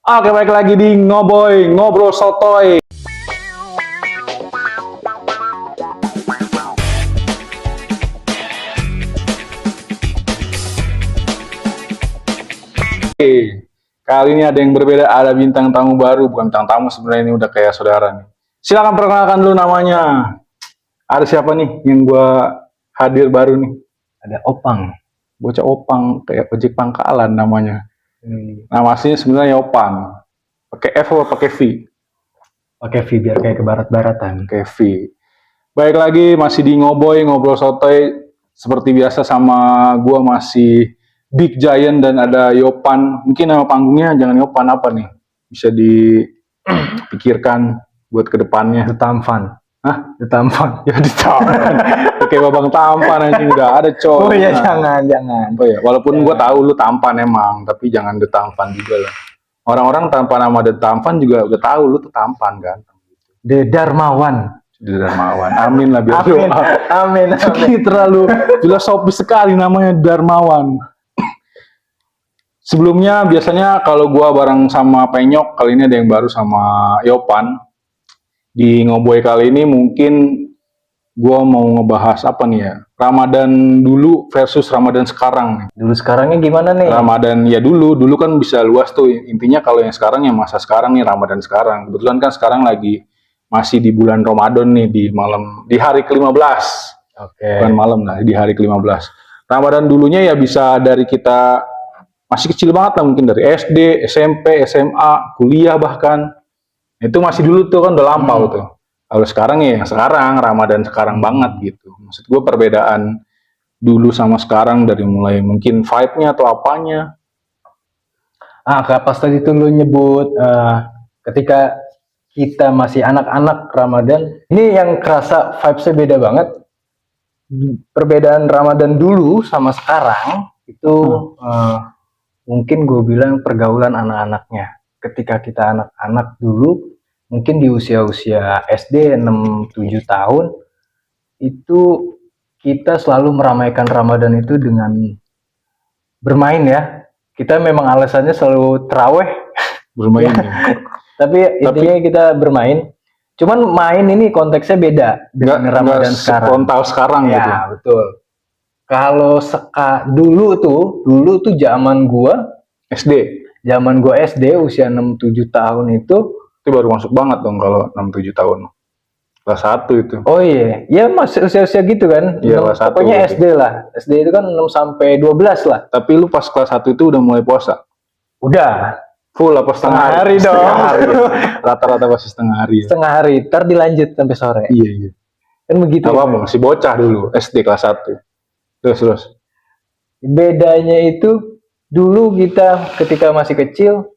Oke, balik lagi di Ngoboy, Ngobrol Sotoy. Oke, kali ini ada yang berbeda, ada bintang tamu baru, bukan bintang tamu sebenarnya, ini udah kayak saudara nih. Silakan perkenalkan dulu namanya. Ada siapa nih yang gua hadir baru nih? Ada Opang. Bocah Opang, kayak ojek pangkalan namanya. Nama aslinya sebenarnya Opang. Pakai F atau pakai V? Pakai V biar kayak ke barat-baratan. Pakai V. Baik lagi, masih di Ngoboy, Ngobrol Sotoy. Seperti biasa sama gua masih Big Giant dan ada Yopan. Mungkin nama panggungnya jangan Yopan, apa nih? Bisa dipikirkan buat kedepannya. The Tampan. Hah? The Tampan. Ya di Tampan. Oke, babang tampan anjing udah ada coy. Oh iya, Nah, jangan. apa ya? Walaupun gua tahu lu tampan emang, tapi jangan the tampan juga lah. Orang-orang tanpa nama the tampan juga udah tahu lu tuh tampan kan. The Darmawan. The Darmawan. Amin lah biar Amin. doa. Amin. Ini terlalu filosofis sekali namanya Darmawan. Sebelumnya biasanya kalau gua bareng sama Penyok, kali ini ada yang baru sama Yopan. Di Ngoboy kali ini mungkin gua mau ngebahas apa nih ya? Ramadan dulu versus Ramadan sekarang nih. Dulu sekarangnya gimana nih? Ramadan ya dulu kan bisa luas tuh. Intinya kalau yang sekarang ya masa sekarang nih, Ramadan sekarang. Kebetulan kan sekarang lagi masih di bulan Ramadan nih, di hari ke-15. Oke. Bukan malam lah, di hari ke-15. Ramadan dulunya ya bisa dari kita masih kecil banget lah, mungkin dari SD, SMP, SMA, kuliah bahkan. Itu masih dulu tuh kan udah lampau tuh. Kalau sekarang ya sekarang, Ramadan sekarang banget gitu. Maksud gue perbedaan dulu sama sekarang dari mulai mungkin vibe-nya atau apanya. Pas tadi tuh lu nyebut ketika kita masih anak-anak Ramadan, ini yang kerasa vibes-nya beda banget. Perbedaan Ramadan dulu sama sekarang itu mungkin gue bilang pergaulan anak-anaknya. Ketika kita anak-anak dulu, mungkin di usia-usia SD 6-7 tahun, itu kita selalu meramaikan Ramadan itu dengan bermain ya. Kita memang alasannya selalu terawih. Bermain ya. Tapi intinya kita bermain. Cuman main ini konteksnya beda dengan Ramadan sekarang. Frontal sekarang ya, gitu. Betul. Kalau dulu tuh zaman gua SD. Zaman gua SD usia 6-7 tahun itu Baru masuk banget dong kalau 6-7 tahun. Kelas 1 itu. Oh iya, ya masih usia-usia gitu kan. Iya, kelas 1. Pokoknya SD lah. SD itu kan 6 sampai 12 lah. Tapi lu pas kelas 1 itu udah mulai puasa? Udah. Full apa setengah hari dong. Setengah hari. Rata-rata pasti setengah hari. Setengah hari, ntar dilanjut sampai sore. Iya. Kan begitu. Apa masih bocah dulu, SD kelas 1. Terus. Bedanya itu dulu kita ketika masih kecil,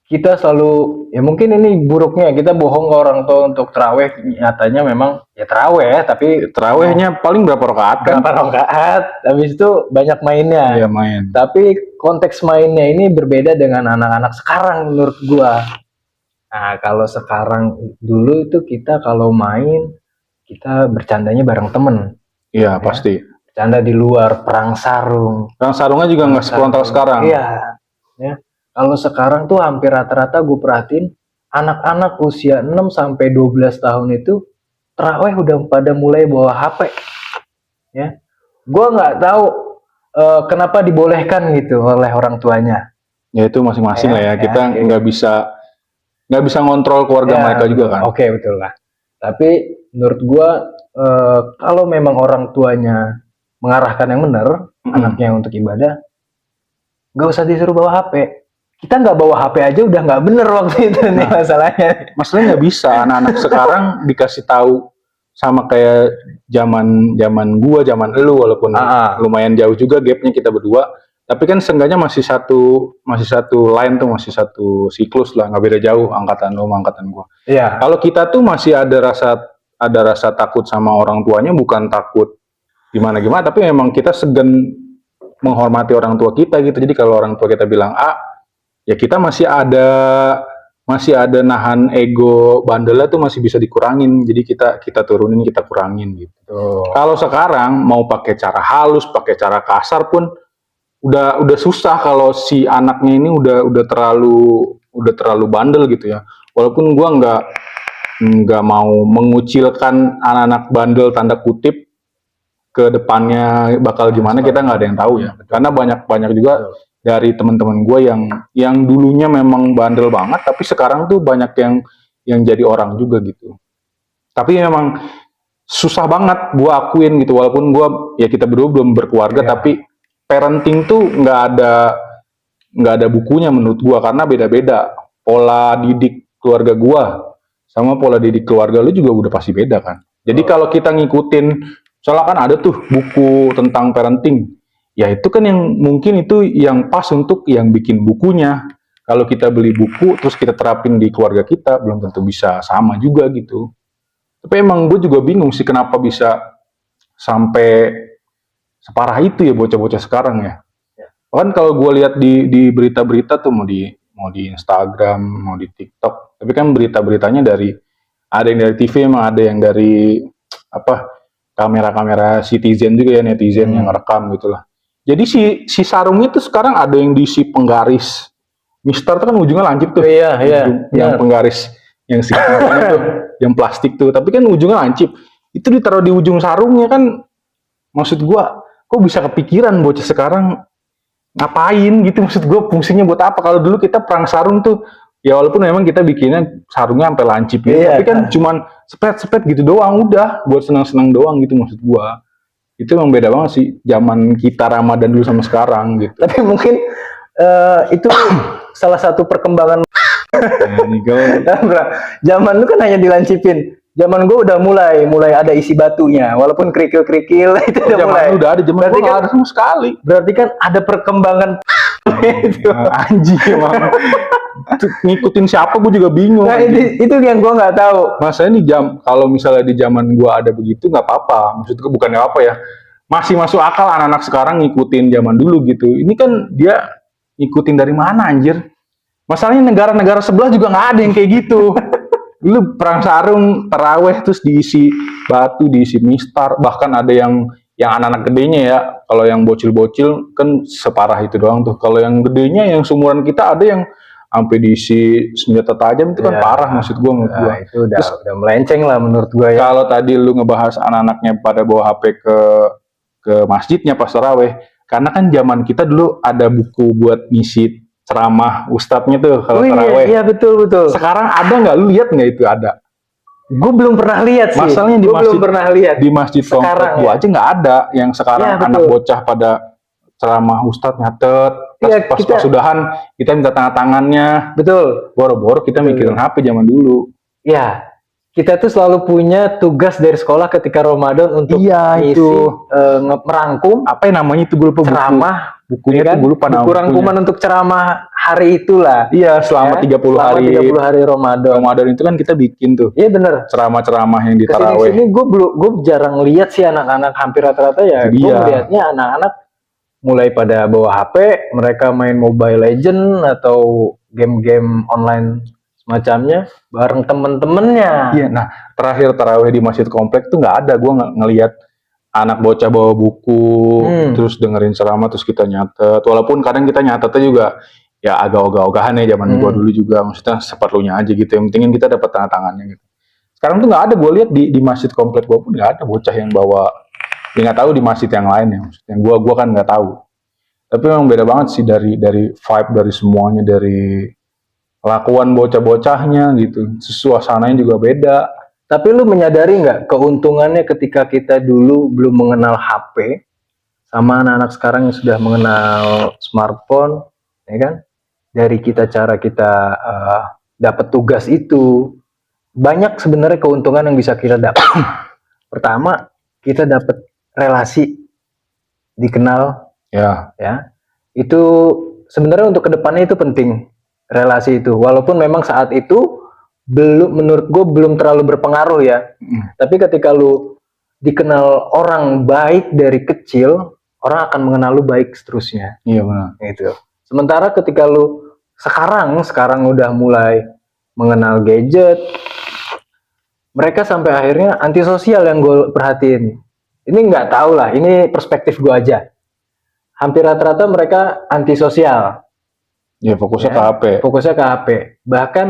kita selalu, ya mungkin ini buruknya, kita bohong ke orang tua untuk terawih. Nyatanya memang ya terawih ya, tapi terawihnya paling berapa rakaat kan? Berapa rakaat, habis itu banyak mainnya. Iya, main. Tapi konteks mainnya ini berbeda dengan anak-anak sekarang menurut gua. Nah, kalau sekarang dulu itu kita kalau main, kita bercandanya bareng temen. Iya, pasti. Bercanda di luar, perang sarung. Perang sarungnya juga nggak sefrontal sekarang. Iya. Ya. Kalau sekarang tuh hampir rata-rata gue perhatiin anak-anak usia 6 sampai 12 tahun itu terawih udah pada mulai bawa HP. Ya. Gue nggak tahu kenapa dibolehkan gitu oleh orang tuanya. Ya itu masing-masing lah ya. Kita nggak bisa ngontrol keluarga mereka juga kan. Oke, betul lah. Tapi menurut gue kalau memang orang tuanya mengarahkan yang benar, anaknya untuk ibadah, nggak usah disuruh bawa HP. Kita nggak bawa HP aja udah nggak bener waktu itu nih masalahnya. Masalahnya nggak bisa, anak-anak sekarang dikasih tahu sama kayak zaman zaman elu, walaupun lumayan jauh juga gapnya kita berdua, tapi kan seenggaknya masih satu line tuh, masih satu siklus lah, nggak beda jauh angkatan lo sama angkatan gua. Iya. Kalau kita tuh masih ada rasa takut sama orang tuanya, bukan takut gimana, tapi memang kita segan menghormati orang tua kita gitu. Jadi kalau orang tua kita bilang ya kita masih ada nahan ego bandelnya tuh masih bisa dikurangin. Jadi kita turunin, kita kurangin gitu. Kalau sekarang mau pakai cara halus, pakai cara kasar pun udah susah kalau si anaknya ini udah terlalu udah terlalu bandel gitu ya. Walaupun gua nggak mau mengucilkan anak-anak bandel tanda kutip, ke depannya bakal gimana kita nggak ada yang tahu ya. Karena banyak juga dari teman-teman gue yang dulunya memang bandel banget, tapi sekarang tuh banyak yang jadi orang juga gitu. Tapi memang susah banget gue akuin gitu, walaupun gue ya kita berdua belum berkeluarga, tapi parenting tuh nggak ada bukunya menurut gue, karena beda-beda pola didik keluarga gue sama pola didik keluarga lu juga udah pasti beda kan. Jadi kalau kita ngikutin, soalnya kan ada tuh buku tentang parenting, ya itu kan yang mungkin itu yang pas untuk yang bikin bukunya. Kalau kita beli buku terus kita terapin di keluarga kita, belum tentu bisa sama juga gitu. Tapi emang gue juga bingung sih kenapa bisa sampai separah itu ya bocah-bocah sekarang ya. Kan kalau gue lihat di berita-berita tuh, mau di Instagram, mau di TikTok, tapi kan berita-beritanya ada yang dari TV, emang ada yang dari apa, kamera-kamera citizen juga ya, netizen yang ngerekam gitu lah. Jadi si sarungnya tuh sekarang ada yang diisi penggaris. Mister tuh kan ujungnya lancip tuh. Iya. Yang penggaris yang segitiga tuh, yang plastik tuh. Tapi kan ujungnya lancip. Itu ditaruh di ujung sarungnya kan. Maksud gua, kok bisa kepikiran bocah sekarang ngapain gitu, maksud gua fungsinya buat apa? Kalau dulu kita perang sarung tuh, ya walaupun memang kita bikinnya sarungnya sampai lancip gitu, tapi kan cuman sepet gitu doang, udah buat senang-senang doang gitu maksud gua. Itu emang beda banget sih zaman kita Ramadan dulu sama sekarang gitu. Tapi mungkin itu salah satu perkembangan. Zaman lu kan hanya dilancipin. Zaman gue udah mulai ada isi batunya, walaupun kerikil-kerikil itu udah mulai. Udah ada, zaman gue nggak ada sama sekali. Berarti kan ada perkembangan. Itu. Anjing emang. Ngikutin siapa gue juga bingung. Nah, itu yang gue nggak tahu. Masanya kalau misalnya di zaman gue ada begitu nggak apa-apa. Maksud gue bukannya apa ya. Masih masuk akal anak-anak sekarang ngikutin zaman dulu gitu. Ini kan dia ngikutin dari mana anjir? Masalahnya negara-negara sebelah juga nggak ada yang kayak gitu. Dulu perang sarung, taraweh terus diisi batu, diisi mistar, bahkan ada yang anak-anak gedenya ya. Kalau yang bocil-bocil kan separah itu doang tuh. Kalau yang gedenya, yang seumuran kita, ada yang sampai diisi senjata tajam, itu kan parah maksud gua. Itu udah melenceng lah menurut gua ya. Kalau tadi lu ngebahas anak-anaknya pada bawa HP ke masjidnya pas taraweh, karena kan zaman kita dulu ada buku buat ngisi ceramah ustadznya tuh kalau taraweh. Iya betul. Sekarang ada nggak? Lu lihat nggak itu ada? Gue belum pernah lihat sih. Masalahnya di masjid komplek gua aja nggak ada. Yang sekarang anak bocah pada ceramah ustadz nyatet. Pas sudahan kita minta tanda tangannya. Betul. Boro-boro kita mikirin HP zaman dulu. Iya. Kita tuh selalu punya tugas dari sekolah ketika Ramadan untuk merangkum. Apa yang namanya itu, gue lupa. Ceramah. Bukunya kan? Gue lupa namanya. Buku rangkuman untuk ceramah hari itulah. Iya, selama 30 hari Ramadan. Ramadan itu kan kita bikin tuh. Iya bener. Ceramah-ceramah yang di taraweh. Kesini gue jarang lihat sih anak-anak, hampir rata-rata ya. Gue melihatnya anak-anak mulai pada bawa HP, mereka main Mobile Legend atau game-game online semacamnya bareng temen-temennya. Iya, nah terakhir taraweh di masjid komplek tuh nggak ada. Gue ngelihat anak bocah bawa buku, terus dengerin ceramah, terus kita nyatet. Walaupun kadang kita nyatetnya juga ya agak ogah-ogahan ya zaman gue dulu juga. Maksudnya seperlunya aja gitu. Yang pentingin kita dapat tanda tangannya gitu. Sekarang tuh nggak ada. Gue lihat di masjid komplek gue pun nggak ada bocah yang bawa. Ya nggak tahu di masjid yang lain ya. Maksudnya gue kan nggak tahu. Tapi memang beda banget sih dari vibe, dari semuanya, dari kelakuan bocah-bocahnya gitu. Suasananya juga beda. Tapi lu menyadari nggak keuntungannya ketika kita dulu belum mengenal HP sama anak-anak sekarang yang sudah mengenal smartphone, ya kan? Dari cara kita dapat tugas itu, banyak sebenarnya keuntungan yang bisa kita dapat. Pertama, kita dapat relasi, dikenal, ya. Itu sebenarnya untuk kedepannya itu penting, relasi itu. Walaupun memang saat itu menurut gue belum terlalu berpengaruh ya. Tapi ketika lu dikenal orang baik dari kecil, orang akan mengenal lu baik seterusnya. Iya benar. Gitu. Sementara ketika lu sekarang udah mulai mengenal gadget, mereka sampai akhirnya antisosial yang gue perhatiin. Ini nggak tahu lah, ini perspektif gue aja. Hampir rata-rata mereka antisosial. Ya fokusnya Ya, ke HP. fokusnya ke HP. Bahkan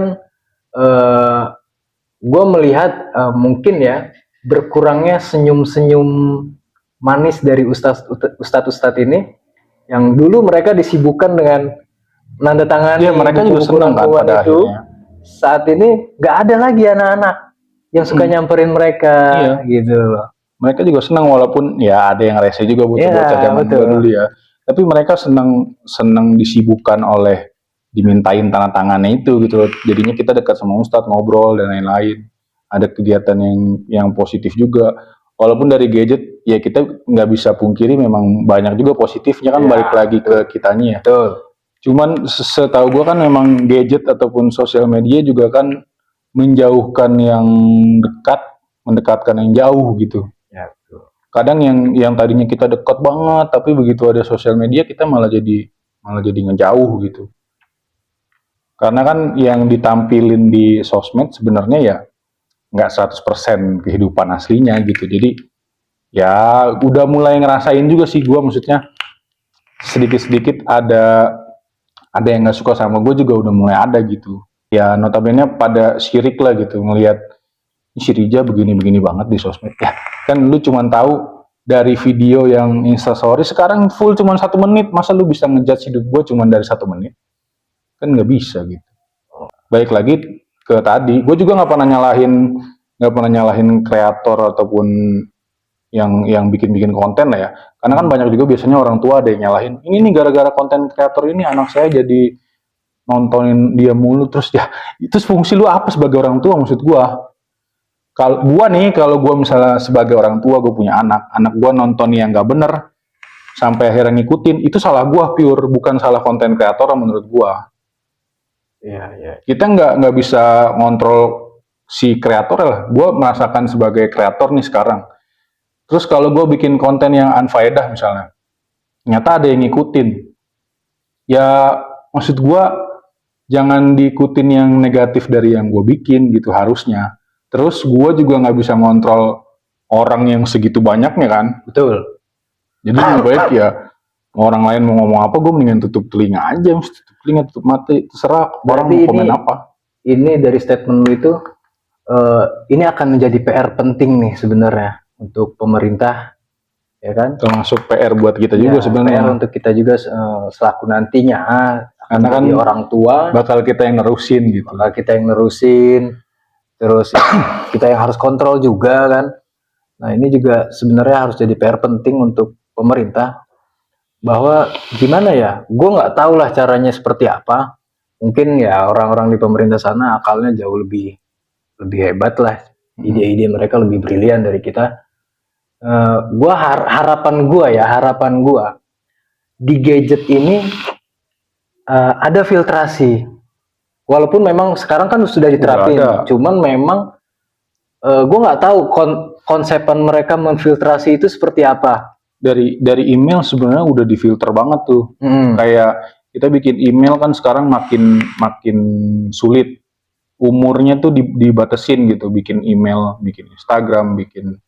gue melihat mungkin ya berkurangnya senyum-senyum manis dari ustadz ini yang dulu mereka disibukkan dengan menandatangani Iya, mereka juga buku-buku senang kan rangkuman pada itu. akhirnya. Saat ini nggak ada lagi anak-anak yang suka nyamperin mereka, Iya. gitu loh. Mereka juga senang walaupun ya ada yang rese juga bocah-bocah Iya, zaman betul. gua dulu ya. Tapi mereka senang disibukkan oleh dimintain tanda tangannya itu gitu loh. Jadinya kita dekat sama Ustadz, ngobrol dan lain-lain. Ada kegiatan yang positif juga. Walaupun dari gadget ya kita nggak bisa pungkiri memang banyak juga positifnya kan, Ya, balik lagi ke kitanya ya. Betul. Cuman setahu gua kan memang gadget ataupun sosial media juga kan menjauhkan yang dekat, mendekatkan yang jauh gitu. Ya, betul. Kadang yang tadinya kita dekat banget tapi begitu ada sosial media kita malah jadi ngejauh gitu. Karena kan yang ditampilin di sosmed sebenarnya ya nggak 100% kehidupan aslinya gitu. Jadi ya udah mulai ngerasain juga sih gua, maksudnya sedikit-sedikit ada yang nggak suka sama gue juga udah mulai ada gitu. Ya notabene pada syirik lah gitu ngelihat si Rija begini-begini banget di sosmed. Ya kan lu cuma tahu dari video yang instastory sekarang full cuma 1 menit, masa lu bisa ngejudge hidup gue cuma dari 1 menit? Kan nggak bisa gitu. Baik lagi ke tadi, gue juga nggak pernah nyalahin kreator ataupun yang bikin konten lah ya. Karena kan banyak juga biasanya orang tua ada yang nyalahin. Ini nih gara-gara konten kreator ini anak saya jadi nontonin dia mulu, terus ya itu fungsi lu apa sebagai orang tua, maksud gua. Kalau gua misalnya sebagai orang tua, gue punya anak gua nonton yang nggak bener sampai akhirnya ngikutin, itu salah gua pure, bukan salah konten kreator menurut gua. Iya. Kita nggak bisa ngontrol si kreator lah. Gua merasakan sebagai kreator nih sekarang. Terus kalau gue bikin konten yang unfaedah misalnya, ternyata ada yang ngikutin. Ya maksud gue jangan diikutin yang negatif dari yang gue bikin gitu harusnya. Terus gue juga nggak bisa ngontrol orang yang segitu banyaknya kan. Betul. Jadi lebih baik ya orang lain mau ngomong apa, gue mendingan tutup telinga aja, tutup telinga, tutup mata, terserah orang mau komen apa. Ini dari statement lu itu, ini akan menjadi PR penting nih sebenarnya untuk pemerintah, ya kan? Termasuk PR buat kita juga sebenarnya. PR untuk kita juga selaku nantinya karena kan orang tua bakal kita yang nerusin gitu. Terus kita yang harus kontrol juga kan. Nah ini juga sebenarnya harus jadi PR penting untuk pemerintah, bahwa gimana ya, gue nggak tahu lah caranya seperti apa. Mungkin ya orang-orang di pemerintah sana akalnya jauh lebih hebat lah, ide-ide mereka lebih brilian dari kita. Harapan gue di gadget ini ada filtrasi, walaupun memang sekarang kan sudah diterapin, cuman memang gue nggak tahu konsepan mereka memfiltrasi itu seperti apa. Dari email sebenarnya udah difilter banget tuh. Kayak kita bikin email kan sekarang makin sulit. Umurnya tuh dibatasin gitu, bikin email, bikin Instagram, bikin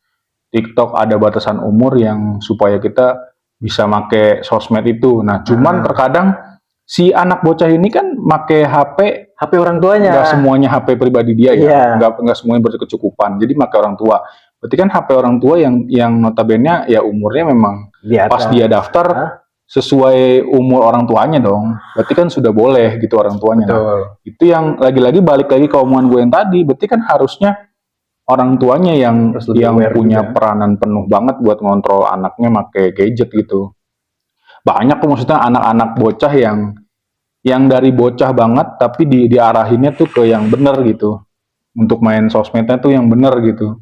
TikTok, ada batasan umur yang supaya kita bisa make sosmed itu. Nah, cuman terkadang si anak bocah ini kan make HP orang tuanya. Nggak semuanya HP pribadi dia ya, nggak semuanya berkecukupan. Jadi make orang tua. Berarti kan HP orang tua yang notabene ya umurnya memang pas dia daftar sesuai umur orang tuanya dong. Berarti kan sudah boleh gitu orang tuanya. Nah, itu yang lagi-lagi balik lagi ke omongan gue yang tadi. Berarti kan harusnya orang tuanya yang punya peranan penuh banget buat ngontrol anaknya make gadget gitu. Banyak kok maksudnya anak-anak bocah yang dari bocah banget tapi diarahinnya tuh ke yang bener gitu. Untuk main sosmednya tuh yang bener gitu.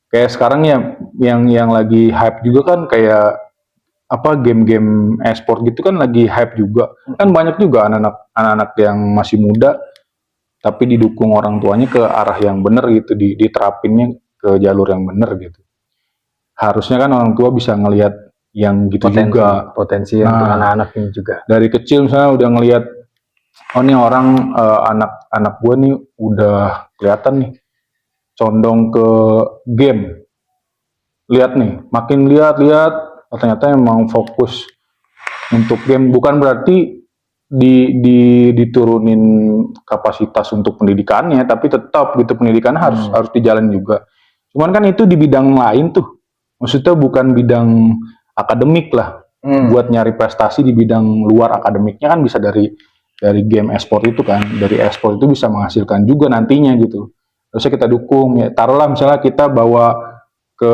Kayak sekarang ya yang lagi hype juga kan kayak game-game e-sport gitu kan lagi hype juga. Kan banyak juga anak-anak yang masih muda tapi didukung orang tuanya ke arah yang bener gitu, diterapinnya ke jalur yang bener gitu. Harusnya kan orang tua bisa ngelihat yang gitu potensi untuk anak-anak ini juga. Dari kecil misalnya udah ngelihat, oh nih orang anak gue nih udah kelihatan nih condong ke game. Lihat nih, makin lihat ternyata emang fokus untuk game. Bukan berarti diturunin kapasitas untuk pendidikannya, tapi tetap gitu pendidikan harus dijalin juga. Cuman kan itu di bidang lain tuh, maksudnya bukan bidang akademik lah. Buat nyari prestasi di bidang luar akademiknya kan bisa dari game e-sport itu kan, dari e-sport itu bisa menghasilkan juga nantinya gitu. Terusnya kita dukung ya, taruhlah misalnya kita bawa ke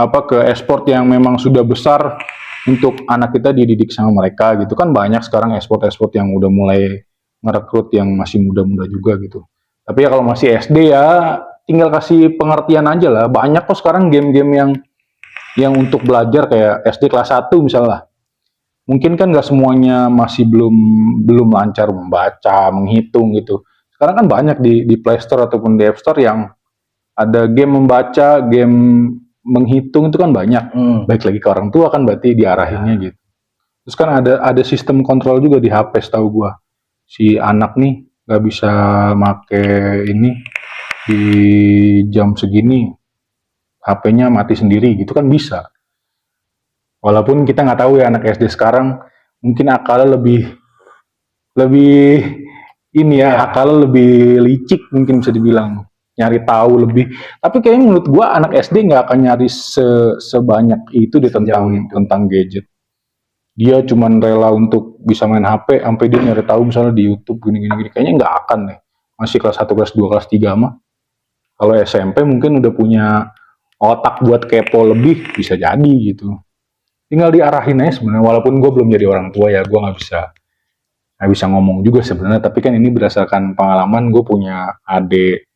ke e-sport yang memang sudah besar untuk anak kita dididik sama mereka gitu kan, banyak sekarang e-sport yang udah mulai ngerekrut yang masih muda-muda juga gitu. Tapi ya kalau masih SD ya tinggal kasih pengertian aja lah. Banyak kok sekarang game-game yang untuk belajar kayak SD kelas 1 misalnya. Mungkin kan nggak semuanya masih belum lancar membaca, menghitung gitu. Sekarang kan banyak di Play Store ataupun di App Store yang ada game membaca, game menghitung itu kan banyak. Baik lagi ke orang tua kan berarti diarahinnya gitu. Terus kan ada sistem kontrol juga di HP setahu gua. Si anak nih nggak bisa make ini di jam segini, HP-nya mati sendiri gitu kan bisa. Walaupun kita nggak tahu ya anak SD sekarang mungkin akalnya lebih ini ya, akalnya lebih licik mungkin bisa dibilang, nyari tahu lebih. Tapi kayaknya menurut gua anak SD nggak akan nyari sebanyak itu deh tentang gadget. Dia cuman rela untuk bisa main HP sampai dia nyari tahu misalnya di YouTube gini. Kayaknya nggak akan deh. Masih kelas 1, kelas 2, kelas 3 mah. Kalau SMP mungkin udah punya otak buat kepo lebih, bisa jadi gitu. Tinggal diarahin aja sebenarnya, walaupun gue belum jadi orang tua ya, gue nggak bisa ngomong juga sebenarnya, tapi kan ini berdasarkan pengalaman. Gue punya adik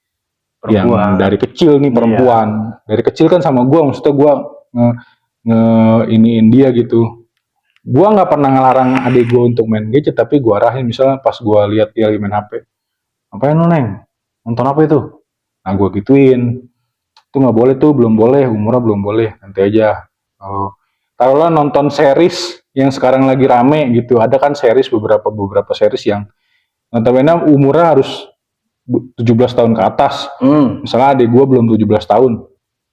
yang dari kecil nih, perempuan. Dari kecil kan sama gue, maksudnya gue iniin dia gitu. Gue nggak pernah ngelarang adik gue untuk main gadget, tapi gue arahin. Misalnya pas gue lihat dia lagi main HP, ngapain lu Neng? Nonton apa itu? Nah gue gituin, itu nggak boleh tuh, belum boleh, umurnya belum boleh, nanti aja. Taruhlah nonton series yang sekarang lagi rame gitu, ada kan series beberapa series yang notabene umurnya harus 17 tahun ke atas. Misalnya adik gue belum 17 tahun,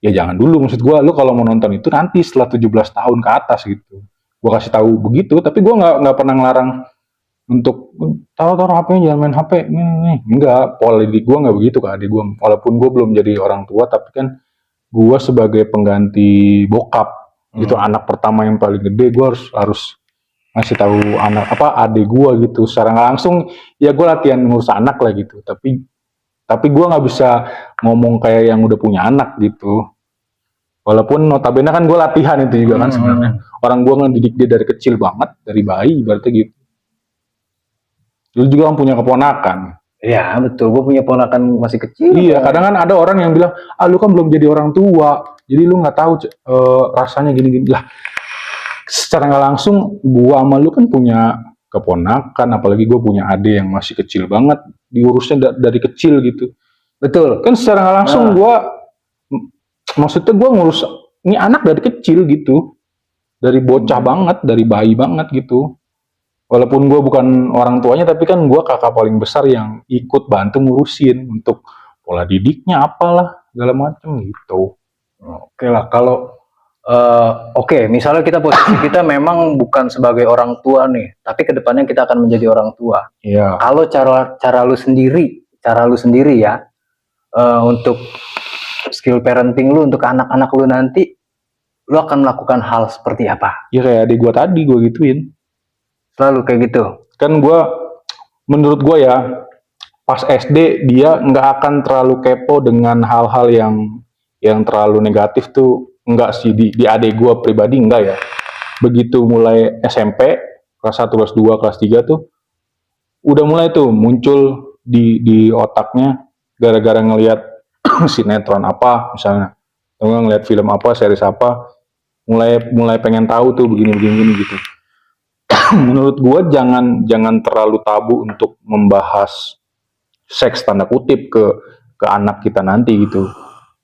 ya jangan dulu. Maksud gue, lu kalau mau nonton itu nanti setelah 17 tahun ke atas gitu. Gue kasih tahu begitu, tapi gue nggak pernah ngelarang untuk taruh HP-nya, jangan main HP nih. Enggak, pola didik gue nggak begitu ke adik gue. Walaupun gue belum jadi orang tua, tapi kan gue sebagai pengganti bokap itu, anak pertama yang paling gede, gue harus ngasih tahu adik gue gitu secara nggak langsung. Ya gue latihan ngurus anak lah gitu, tapi gue nggak bisa ngomong kayak yang udah punya anak gitu. Walaupun notabene kan gue latihan itu juga kan sebenarnya. Orang gue ngedidik dia dari kecil banget, dari bayi berarti gitu. Lu juga kan punya keponakan. Iya betul, gue punya ponakan masih kecil. Iya, kadang kan ada orang yang bilang, lu kan belum jadi orang tua, jadi lu nggak tahu rasanya gini-gini. Lah, secara nggak langsung, gua sama lu kan punya keponakan, apalagi gue punya adik yang masih kecil banget, diurusnya dari kecil gitu. Betul. Kan secara nggak langsung maksudnya gue ngurus ini anak dari kecil gitu, dari bocah banget, dari bayi banget gitu. Walaupun gue bukan orang tuanya, tapi kan gue kakak paling besar yang ikut bantu ngurusin untuk pola didiknya apalah segala macam gitu. Oke lah, kalau misalnya posisi kita memang bukan sebagai orang tua nih, tapi kedepannya kita akan menjadi orang tua. Iya. Kalau cara lu sendiri ya, untuk skill parenting lu untuk anak-anak lu nanti, lu akan melakukan hal seperti apa? Ya kayak adik gue tadi, gue gituin. Selalu kayak gitu. Kan menurut gue ya, pas SD dia nggak akan terlalu kepo dengan hal-hal yang terlalu negatif tuh, enggak sih. Di adik gue pribadi enggak ya. Begitu mulai SMP, kelas 1, kelas 2, kelas 3 tuh, udah mulai tuh muncul di otaknya, gara-gara ngelihat sinetron apa misalnya, atau ngelihat film apa, series apa, mulai pengen tahu tuh begini gitu. Menurut gue jangan terlalu tabu untuk membahas seks tanda kutip ke anak kita nanti gitu.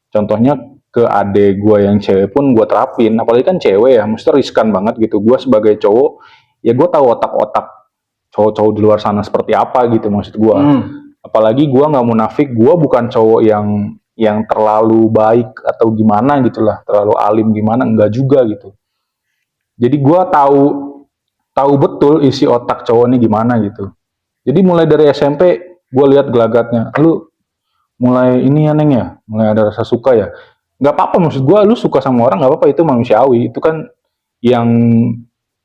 Contohnya ke adik gue yang cewek pun gue terapin, apalagi kan cewek ya, mesti riskan banget gitu. Gue sebagai cowok ya gue tahu otak-otak cowok-cowok di luar sana seperti apa gitu, maksud gue. Apalagi gue nggak munafik, gue bukan cowok yang terlalu baik atau gimana gitulah, terlalu alim gimana, enggak juga gitu. Jadi gue tahu tahu betul isi otak cowok ini gimana gitu. Jadi mulai dari SMP gue lihat gelagatnya, lu mulai ini ya Neng ya, mulai ada rasa suka ya. Nggak apa-apa, maksud gue lu suka sama orang nggak apa-apa, itu manusiawi, itu kan yang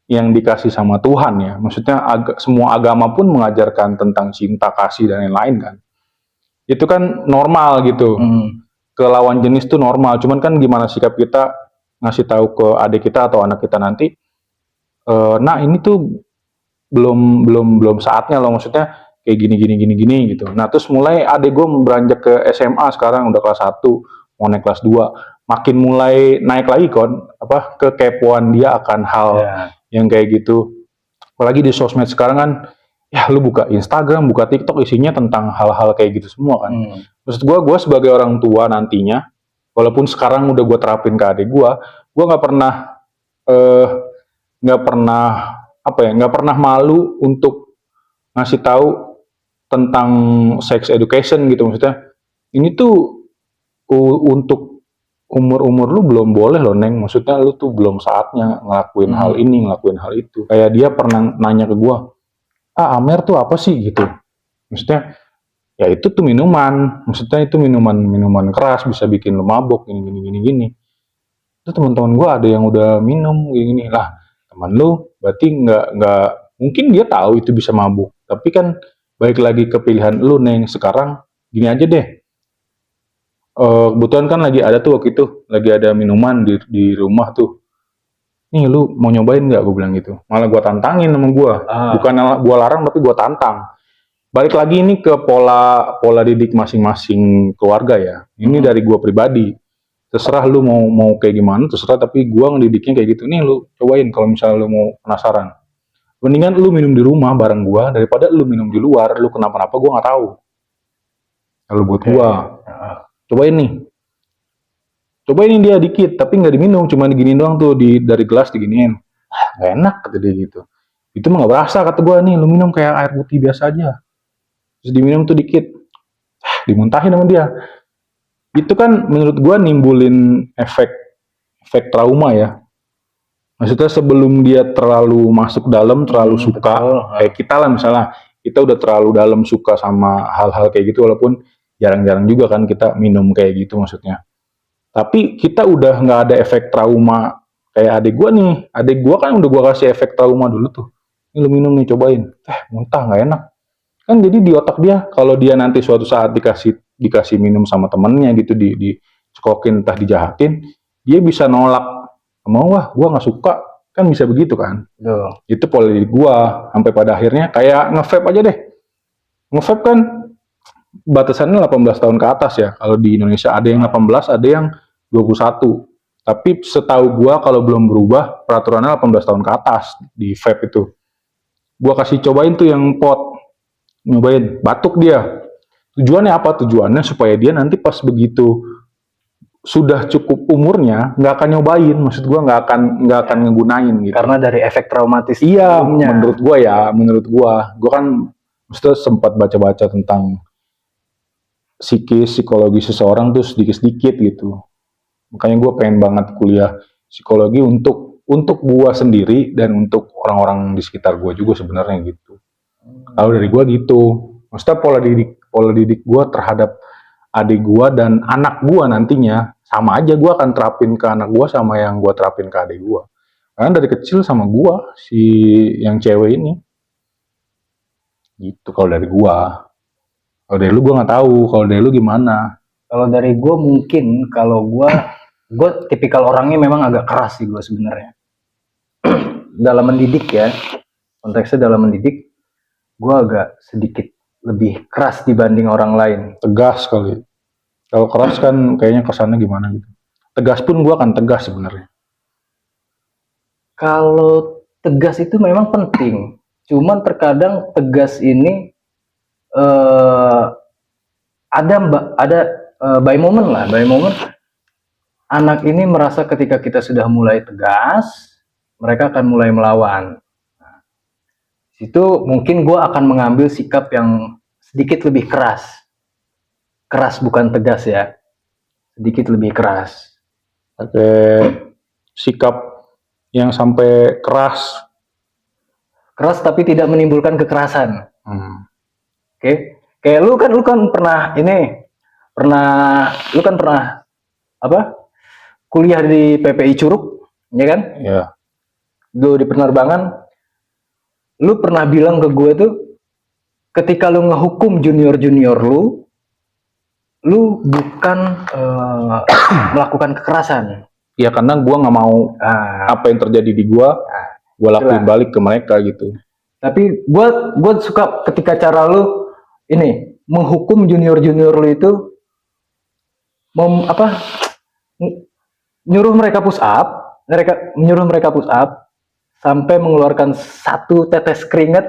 dikasih sama Tuhan ya. Maksudnya semua agama pun mengajarkan tentang cinta, kasih dan lain-lain kan. Itu kan normal gitu. Ke lawan jenis tuh normal. Cuman kan gimana sikap kita ngasih tahu ke adik kita atau anak kita nanti, nah ini tuh belum saatnya loh, maksudnya kayak gini gitu. Nah terus mulai adik gue beranjak ke SMA, sekarang udah kelas 1 mau naik kelas 2, makin mulai naik lagi kekepoan dia akan hal yang kayak gitu. Apalagi di sosmed sekarang kan, ya lu buka Instagram, buka TikTok, isinya tentang hal-hal kayak gitu semua kan. Maksud gue sebagai orang tua nantinya, walaupun sekarang udah gue terapin ke adik gue nggak pernah nggak pernah malu untuk ngasih tahu tentang sex education gitu. Maksudnya ini tuh untuk umur lu belum boleh loh Neng, maksudnya lu tuh belum saatnya ngelakuin hal ini, ngelakuin hal itu. Kayak dia pernah nanya ke gua, Amer tuh apa sih gitu. Maksudnya ya itu tuh minuman, maksudnya itu minuman keras, bisa bikin lu mabok gini. Itu teman-teman gua ada yang udah minum gini lah. Teman lu berarti nggak mungkin dia tahu itu bisa mabuk, tapi kan balik lagi ke pilihan lu Neng. Sekarang gini aja deh, kebetulan kan lagi ada tuh waktu itu, lagi ada minuman di rumah tuh, nih lu mau nyobain nggak, gue bilang gitu. Malah gue tantangin sama gue, bukan gue larang tapi gue tantang. Balik lagi ini ke pola didik masing-masing keluarga ya, ini dari gue pribadi, terserah lu mau kayak gimana, terserah, tapi gue ngedidiknya kayak gitu. Nih lu cobain kalau misalnya lu mau penasaran, mendingan lu minum di rumah bareng gue daripada lu minum di luar, lu kenapa-napa gue nggak tahu. Kalau buat gue, cobain dia dikit, tapi nggak diminum, cuma diginiin doang tuh, dari gelas diginiin. Nggak enak kata dia gitu. Itu mah nggak berasa kata gue, nih lu minum kayak air putih biasa aja. Terus diminum tuh dikit, dimuntahin sama dia. Itu kan menurut gue nimbulin efek trauma ya. Maksudnya sebelum dia terlalu masuk dalam, terlalu suka, kayak kita lah misalnya, kita udah terlalu dalam suka sama hal-hal kayak gitu, walaupun jarang-jarang juga kan kita minum kayak gitu maksudnya. Tapi kita udah nggak ada efek trauma kayak adik gue nih. Adik gue kan udah gue kasih efek trauma dulu tuh. Ini lu minum nih, cobain. Muntah nggak enak. Kan jadi di otak dia, kalau dia nanti suatu saat dikasih minum sama temennya gitu, dicekokin entah dijahatin, dia bisa nolak. Mau gue nggak suka, kan bisa begitu kan. Itu pola didik gue. Sampai pada akhirnya kayak nge-vape aja deh. Nge-vape kan batasannya 18 tahun ke atas ya. Kalau di Indonesia ada yang 18, ada yang 21. Tapi setahu gua kalau belum berubah peraturannya 18 tahun ke atas di vape itu. Gua kasih cobain tuh yang pot. Nyobain, batuk dia. Tujuannya apa? Tujuannya supaya dia nanti pas begitu sudah cukup umurnya nggak akan nyobain. Maksud gua nggak akan ngegunain gitu. Karena dari efek traumatis. Iya, menurut gua kan maksudnya sempat baca-baca tentang psikologi seseorang tuh sedikit-sedikit gitu. Makanya gue pengen banget kuliah psikologi untuk gue sendiri dan untuk orang-orang di sekitar gue juga sebenarnya gitu. Kalau dari gue gitu, maksudnya pola didik gue terhadap adik gue dan anak gue nantinya sama aja, gue akan terapin ke anak gue sama yang gue terapin ke adik gue. Karena dari kecil sama gue si yang cewek ini, gitu kalau dari gue. Kalau dari lu gue nggak tahu. Kalau dari lu gimana? Kalau dari gue mungkin, kalau gue tipikal orangnya memang agak keras sih gue sebenarnya. Dalam mendidik ya, konteksnya dalam mendidik, gue agak sedikit lebih keras dibanding orang lain. Tegas kali. Kalau keras kan kayaknya kesannya gimana gitu. Tegas pun gue akan tegas sebenarnya. Kalau tegas itu memang penting. Cuman terkadang tegas ini ada by moment lah, anak ini merasa ketika kita sudah mulai tegas, mereka akan mulai melawan. Nah, situ mungkin gue akan mengambil sikap yang sedikit lebih keras bukan tegas ya, sedikit lebih keras. Pakai sikap yang sampai keras keras tapi tidak menimbulkan kekerasan. Hmm. Oke. Kayak lu kan pernah lu kan pernah apa? Kuliah di PPI Curug, ya kan? Ya. Lu di penerbangan, lu pernah bilang ke gue tuh, ketika lu ngehukum junior lu bukan melakukan kekerasan. Ya karena gue nggak mau apa yang terjadi di gue lakuin balik ke mereka gitu. Tapi gue suka ketika cara lu ini menghukum junior lu itu, nyuruh mereka push up, sampai mengeluarkan 1 tetes keringat,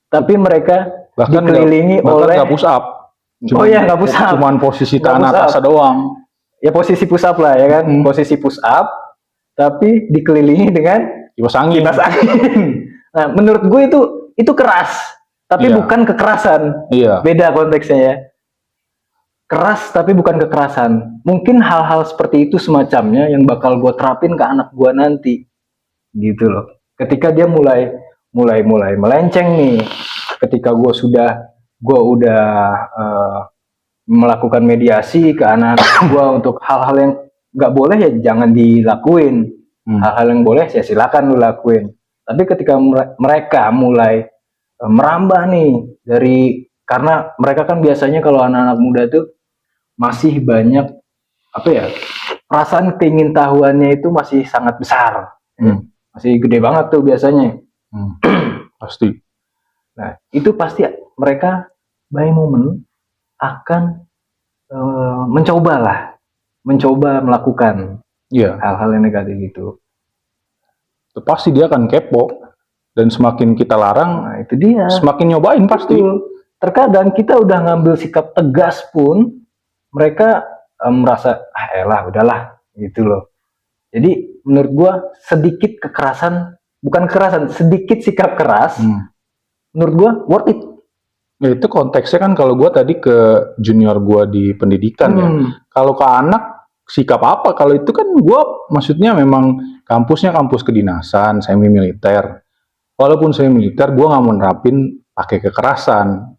tapi mereka bahkan dikelilingi oleh nggak push up. Nggak push up. Cuman posisi tangan atas doang. Ya posisi push up lah ya kan, posisi push up, tapi dikelilingi dengan kipas angin. Nah, menurut gue itu keras, tapi bukan kekerasan. Beda konteksnya ya. Keras tapi bukan kekerasan. Mungkin hal-hal seperti itu semacamnya yang bakal gue terapin ke anak gue nanti, gitu loh. Ketika dia mulai melenceng nih, ketika gue udah melakukan mediasi ke anak gue untuk hal-hal yang nggak boleh ya jangan dilakuin, hal-hal yang boleh ya silakan lu lakuin. Tapi ketika mereka mulai merambah nih karena mereka kan biasanya kalau anak-anak muda tuh masih banyak perasaan keingintahuannya itu masih sangat besar, masih gede banget tuh biasanya. Pasti. Nah itu pasti mereka by moment akan mencoba melakukan hal-hal yang negatif itu. Pasti dia akan kepo, dan semakin kita larang, nah, itu dia. Semakin nyobain pasti. Terkadang kita udah ngambil sikap tegas pun mereka merasa elah udahlah gitu loh. Jadi menurut gua sedikit sikap keras menurut gua worth it. Ya, itu konteksnya kan kalau gue tadi ke junior gue di pendidikan ya. Kalau ke anak sikap apa? Kalau itu kan gue maksudnya memang kampusnya kampus kedinasan, semi militer. Walaupun semi militer gue nggak mau nerapin pakai kekerasan,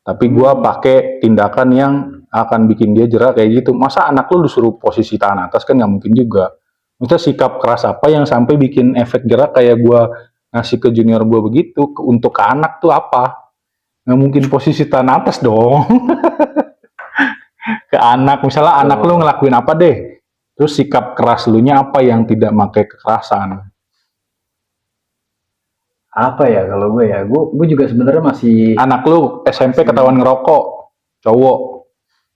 tapi gue pakai tindakan yang akan bikin dia jerah kayak gitu. Masa anak lu disuruh posisi tangan atas kan nggak mungkin juga. Maksudnya sikap keras apa yang sampai bikin efek jerah kayak gue ngasih ke junior gue begitu, untuk ke anak tuh apa? Nggak mungkin posisi tangan atas dong. Ke anak, misalnya anak lu ngelakuin apa deh, terus sikap keras lu nya apa yang tidak pakai kekerasan? Apa ya kalau gue ya, gue juga sebenarnya masih. Anak lu SMP ketahuan ngerokok, cowok,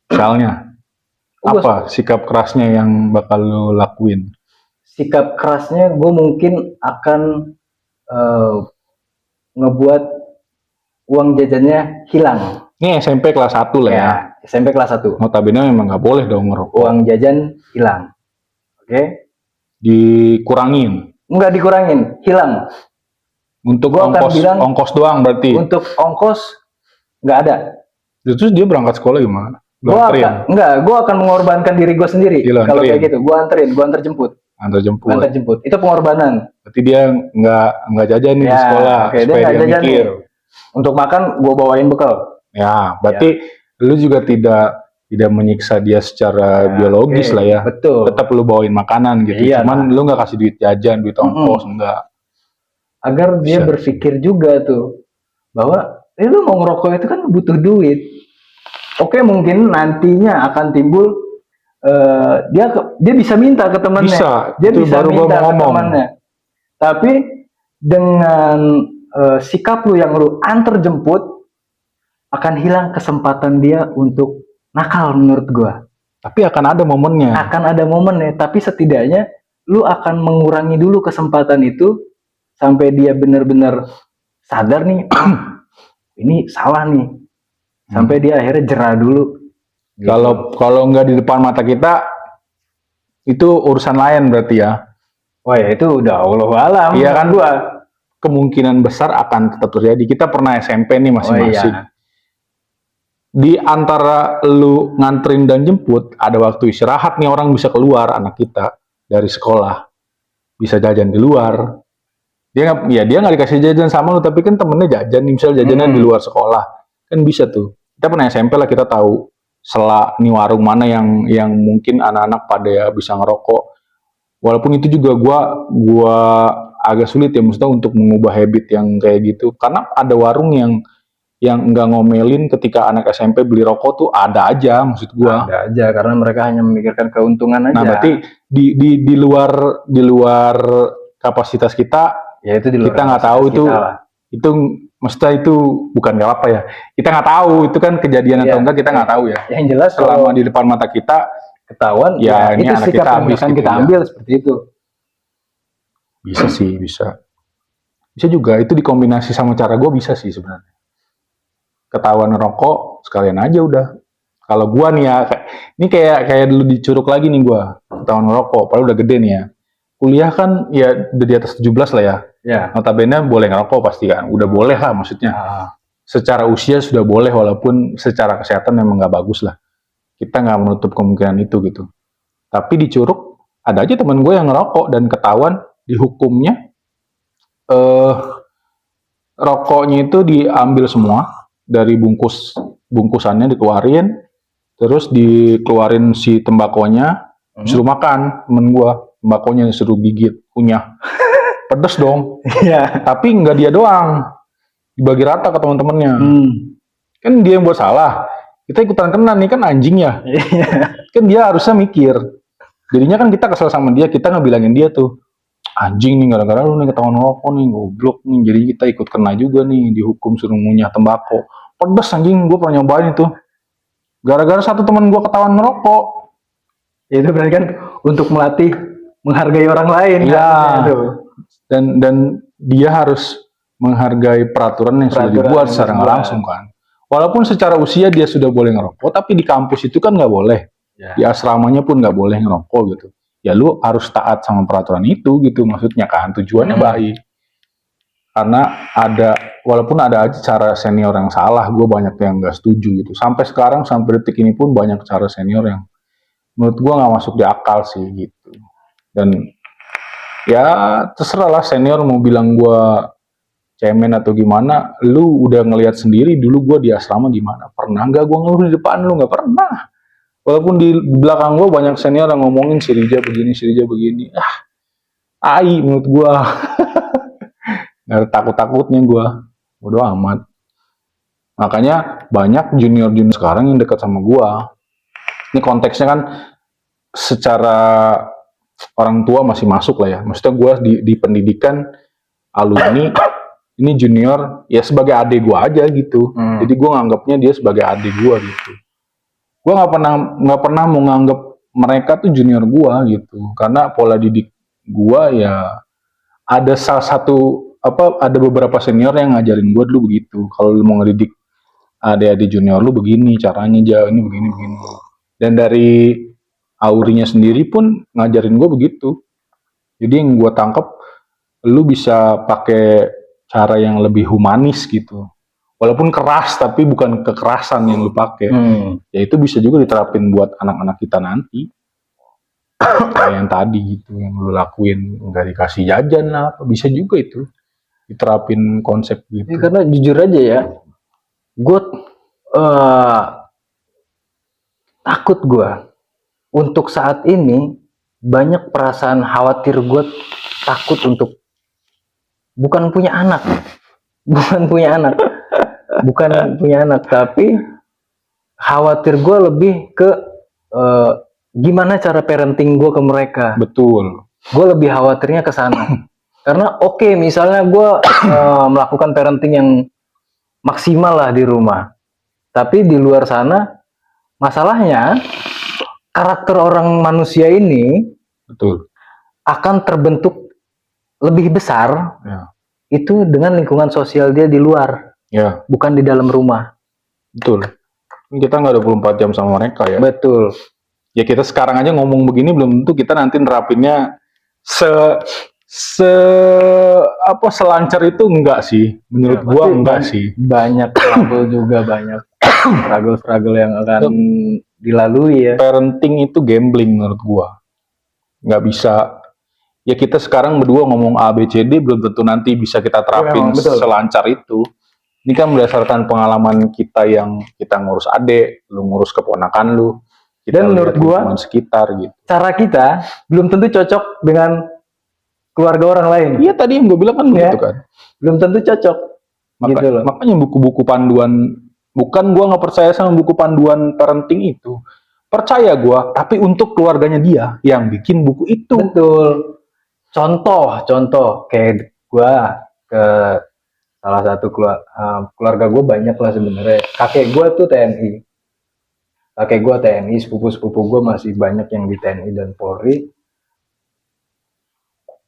misalnya, apa sikap kerasnya yang bakal lu lakuin? Sikap kerasnya gue mungkin akan ngebuat uang jajannya hilang. Ini SMP kelas 1 lah ya. SMP kelas 1. Notabene memang nggak boleh dong ngerokok. Uang jajan hilang. Oke? Dikurangin? Nggak dikurangin, hilang. Untuk ongkos doang berarti? Untuk ongkos nggak ada. Terus dia berangkat sekolah gimana? Gue akan mengorbankan diri gue sendiri. Kalau kayak gitu, gue antar jemput. Antar jemput. Itu pengorbanan. Berarti dia nggak jajan nih di sekolah, supaya dia mikir. Untuk makan, gue bawain bekal. Ya, berarti lu juga tidak menyiksa dia secara biologis lah ya. Betul. Tetap lu bawain makanan gitu. Cuman lu nggak kasih duit jajan, duit ongkos, enggak. Agar dia berpikir juga tuh, bahwa lu mau ngerokok itu kan butuh duit. Oke, mungkin nantinya akan timbul dia bisa minta ke temannya. Dia bisa minta ke temannya. Tapi dengan sikap lu yang lu antar jemput, akan hilang kesempatan dia untuk nakal menurut gua. Tapi akan ada momennya. Tapi setidaknya lu akan mengurangi dulu kesempatan itu sampai dia benar-benar sadar nih, ini salah nih. Sampai dia akhirnya jerah dulu. Gitu. Kalau nggak di depan mata kita, itu urusan lain berarti ya. Wah ya itu udah Allahualam. Iya kan, gua kemungkinan besar akan tetap terjadi. Kita pernah SMP nih masing-masing. Di antara lu nganterin dan jemput, ada waktu istirahat nih, orang bisa keluar, anak kita dari sekolah bisa jajan di luar. dia nggak dikasih jajan sama lu, tapi kan temennya jajan, misal jajanan di luar sekolah, kan bisa tuh. Kita pernah SMP lah, kita tahu nih warung mana yang mungkin anak-anak pada ya bisa ngerokok. Walaupun itu juga gua agak sulit ya, maksudnya untuk mengubah habit yang kayak gitu, karena ada warung yang nggak ngomelin ketika anak SMP beli rokok tuh ada aja, maksud gua. Ada aja, karena mereka hanya memikirkan keuntungan aja. Nah, berarti di luar kapasitas kita, ya itu di luar kita nggak tahu kapasitas kita lah. itu maksudnya itu bukan nggak apa ya. Kita nggak tahu itu kan kejadian atau enggak, kita nggak tahu ya. Yang jelas Selama di depan mata kita ketahuan, ya ini itu anak sikap kita yang habis akan gitu kita ya. ambil seperti itu. Bisa sih, bisa juga itu dikombinasi sama cara gue, bisa sih sebenarnya. Ketahuan ngerokok sekalian aja udah. Kalau gua nih ya, ini kayak dulu di Curug lagi nih gua, ketahuan ngerokok, padahal udah gede nih ya. Kuliah kan ya udah di atas 17 lah ya. Ya. Notabene boleh ngerokok pasti kan, udah boleh lah maksudnya. Secara usia sudah boleh, walaupun secara kesehatan memang nggak bagus lah. Kita nggak menutup kemungkinan itu gitu. Tapi di Curug ada aja teman gue yang ngerokok dan ketahuan, dihukumnya rokoknya itu diambil semua dari bungkusannya, dikeluarin, terus dikeluarin si tembakonya, suruh makan. Temen gua tembakonya suruh gigit, kunyah, pedes dong. Iya. Tapi nggak dia doang, dibagi rata ke teman-temannya. Kan dia yang buat salah, kita ikutan kena nih, kan anjing ya. Kan dia harusnya mikir. Jadinya kan kita kesel sama dia, kita ngebilangin dia tuh, anjing nih, gara-gara lu nih ketahuan ngerokok nih, goblok nih. Jadi kita ikut kena juga nih, dihukum suruh ngunyah tembakau. Pedes anjing, gue pernah nyobain itu. Gara-gara satu teman gue ketahuan ngerokok. Itu berarti kan untuk melatih menghargai orang lain. Iya. Dan dia harus menghargai peraturan yang sudah dibuat secara nggak langsung kan. Walaupun secara usia dia sudah boleh ngerokok, tapi di kampus itu kan nggak boleh. Ya. Di asramanya pun nggak boleh ngerokok gitu. Ya lu harus taat sama peraturan itu gitu, maksudnya kan, tujuannya baik. Karena walaupun ada aja cara senior yang salah, gue banyak yang nggak setuju gitu. Sampai sekarang, sampai detik ini pun banyak cara senior yang menurut gue nggak masuk di akal sih gitu. Dan ya terserah lah senior mau bilang gue cemen atau gimana. Lu udah ngelihat sendiri dulu gue di asrama gimana. Pernah nggak gue ngeluh di depan lu? Nggak pernah. Walaupun di belakang gue banyak senior yang ngomongin si Rija begini. Tai menurut gue. Gak ada takut-takutnya gue. Bodo amat. Makanya banyak junior-junior sekarang yang dekat sama gue. Ini konteksnya kan secara orang tua masih masuk lah ya. Maksudnya gue di pendidikan alumni, ini junior ya sebagai adik gue aja gitu. Jadi gue nganggapnya dia sebagai adik gue gitu. Gue nggak pernah mau nganggap mereka tuh junior gue gitu. Karena pola didik gue ya ada ada beberapa senior yang ngajarin gue dulu begitu. Kalau lu mau ngedidik adik-adik junior lu begini caranya, ini begini. Dan dari aurinya sendiri pun ngajarin gue begitu. Jadi yang gue tangkap, lu bisa pakai cara yang lebih humanis gitu. Walaupun keras, tapi bukan kekerasan yang lu pakai. Ya itu bisa juga diterapin buat anak-anak kita nanti. Kayak yang tadi gitu, yang lu lakuin, nggak dikasih jajan lah, bisa juga itu diterapin konsep gitu. Ya, karena jujur aja ya, gue takut gue untuk saat ini banyak perasaan khawatir. Gue takut untuk bukan punya anak, tapi khawatir gue lebih ke gimana cara parenting gue ke mereka. Betul. Gue lebih khawatirnya ke sana. Karena oke, misalnya gue melakukan parenting yang maksimal lah di rumah. Tapi di luar sana, masalahnya karakter orang manusia ini betul akan terbentuk lebih besar itu dengan lingkungan sosial dia di luar. Bukan di dalam rumah. Betul. Kita nggak 24 jam sama mereka ya. Betul. Ya kita sekarang aja ngomong begini, belum tentu kita nanti nerapinnya selancar itu enggak sih. Menurut gua enggak sih. Banyak struggle juga, banyak struggle yang akan dilalui ya. Parenting itu gambling menurut gua. Nggak bisa ya kita sekarang berdua ngomong A B C D belum tentu nanti bisa kita terapin Memang, betul. selancar itu. Ini kan berdasarkan pengalaman kita yang kita ngurus adik, lu ngurus keponakan lu, kita Dan menurut lihat gua, lingkungan sekitar gitu. cara kita belum tentu cocok dengan keluarga orang lain. Iya tadi yang gue bilang kan Ya. begitu kan. Belum tentu cocok. Gitu loh. Makanya buku-buku panduan, bukan gua nggak percaya sama buku panduan parenting itu. Percaya gua, tapi untuk keluarganya dia yang bikin buku itu. Betul. Contoh kayak gua ke salah satu keluarga gue banyak lah sebenarnya. Kakek gue tuh TNI. Kakek gue TNI, sepupu-sepupu gue masih banyak yang di TNI dan Polri.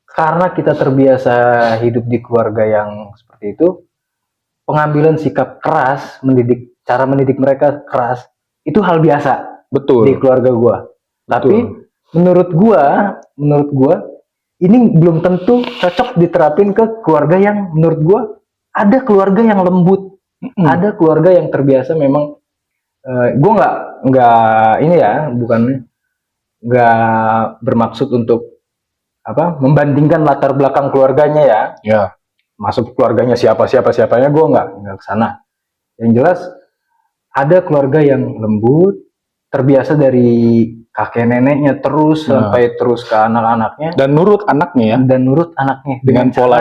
Karena kita terbiasa hidup di keluarga yang seperti itu, pengambilan sikap keras, cara mendidik mereka keras, itu hal biasa Betul. di keluarga gue. Tapi menurut gue ini belum tentu cocok diterapin ke keluarga yang menurut gue ada keluarga yang lembut, ada keluarga yang terbiasa memang. Gue nggak ini ya, bukan nggak bermaksud untuk membandingkan latar belakang keluarganya ya. Ya. Masuk keluarganya siapanya gue nggak kesana. Yang jelas ada keluarga yang lembut, terbiasa dari kakek neneknya sampai terus ke anak-anaknya dan nurut anaknya ya, dengan pola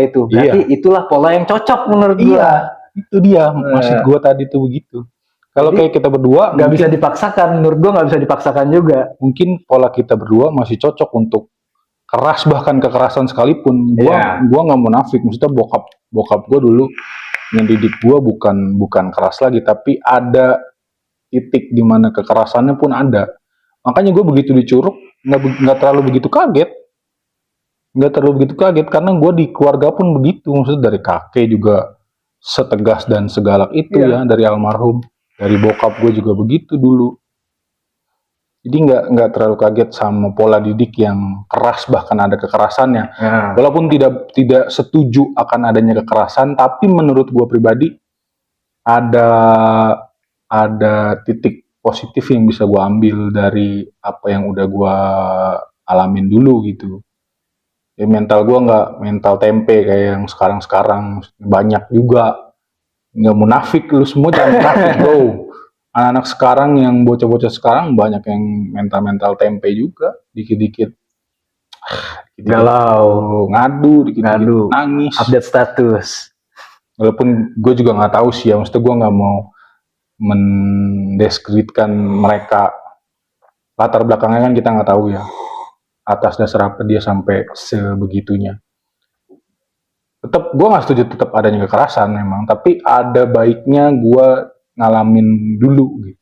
itu. Berarti itulah pola yang cocok menurut gua. Itu dia maksud gua tadi tuh begitu. Kalau kayak kita berdua nggak bisa dipaksakan, menurut gua nggak bisa dipaksakan juga. Mungkin pola kita berdua masih cocok untuk keras, bahkan kekerasan sekalipun. Gua nggak munafik, maksudnya bokap gua dulu mendidik gua bukan keras lagi, tapi ada titik di mana kekerasannya pun ada. Makanya gue begitu dicuruk nggak terlalu begitu kaget, karena gue di keluarga pun begitu, maksudnya dari kakek juga setegas dan segalak itu ya, dari almarhum, dari bokap gue juga begitu dulu. Jadi nggak terlalu kaget sama pola didik yang keras, bahkan ada kekerasannya. Walaupun tidak setuju akan adanya kekerasan, tapi menurut gue pribadi ada titik positif yang bisa gue ambil dari apa yang udah gue alamin dulu gitu. Ya mental gue nggak mental tempe kayak yang sekarang banyak juga. Nggak munafik, lu semua jangan munafik bro. Anak-anak sekarang yang bocah-bocah sekarang banyak yang mental tempe juga, dikit-dikit galau, ngadu, dikit-dikit nangis, update status. Walaupun gue juga nggak tahu sih ya, maksudnya gue nggak mau mendeskripsikan mereka, latar belakangnya kan kita nggak tahu ya, atas dasar apa dia sampai sebegitunya. Gue nggak setuju tetap adanya kekerasan memang, tapi ada baiknya gue ngalamin dulu gitu.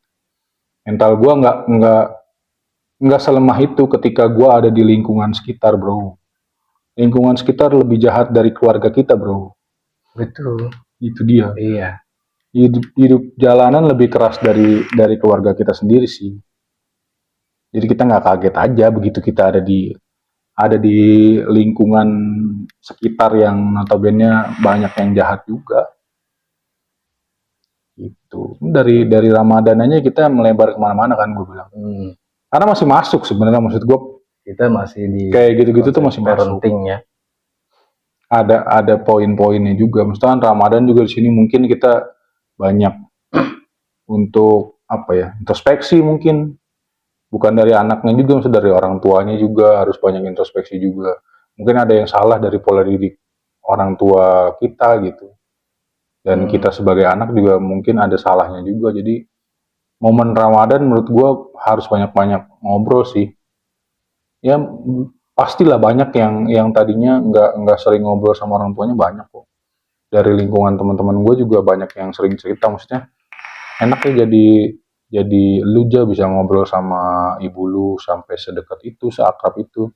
Mental gue nggak selemah itu ketika gue ada di lingkungan sekitar bro. Lingkungan sekitar lebih jahat dari keluarga kita bro. Betul. Itu dia. Iya. Hidup jalanan lebih keras dari keluarga kita sendiri sih. Jadi kita nggak kaget aja begitu kita ada di lingkungan sekitar yang notabene banyak yang jahat juga. Gitu. Dari Ramadan aja kita melebar kemana-mana kan gue bilang. Karena masih masuk sebenarnya, maksud gue. Kita masih di kayak gitu-gitu tuh masih masuk. Ya. Ada poin-poinnya juga. Misalkan Ramadan juga di sini mungkin kita banyak untuk introspeksi mungkin, bukan dari anaknya juga, maksudnya dari orang tuanya juga harus banyak introspeksi juga. Mungkin ada yang salah dari pola didik orang tua kita gitu, dan kita sebagai anak juga mungkin ada salahnya juga. Jadi momen Ramadan menurut gue harus banyak-banyak ngobrol sih. Ya pastilah banyak yang tadinya nggak sering ngobrol sama orang tuanya, banyak kok. Dari lingkungan teman-teman gue juga banyak yang sering cerita, maksudnya enak ya jadi lu aja bisa ngobrol sama ibu lu sampai sedekat itu, seakrab itu.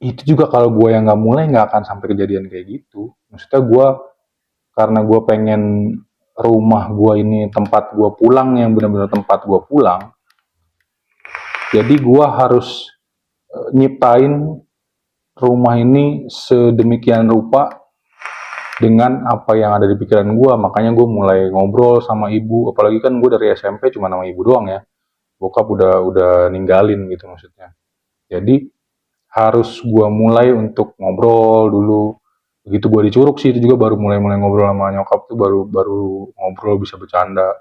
Itu juga kalau gue yang nggak mulai nggak akan sampai kejadian kayak gitu. Maksudnya karena gue pengen rumah gue ini tempat gue pulang, yang benar-benar tempat gue pulang, jadi gue harus nyiptain rumah ini sedemikian rupa dengan apa yang ada di pikiran gue. Makanya gue mulai ngobrol sama ibu, apalagi kan gue dari SMP cuma sama ibu doang ya, bokap udah ninggalin gitu maksudnya. Jadi harus gua mulai untuk ngobrol dulu. Begitu gua di Curug sih itu juga baru mulai ngobrol sama nyokap tuh, baru ngobrol bisa bercanda.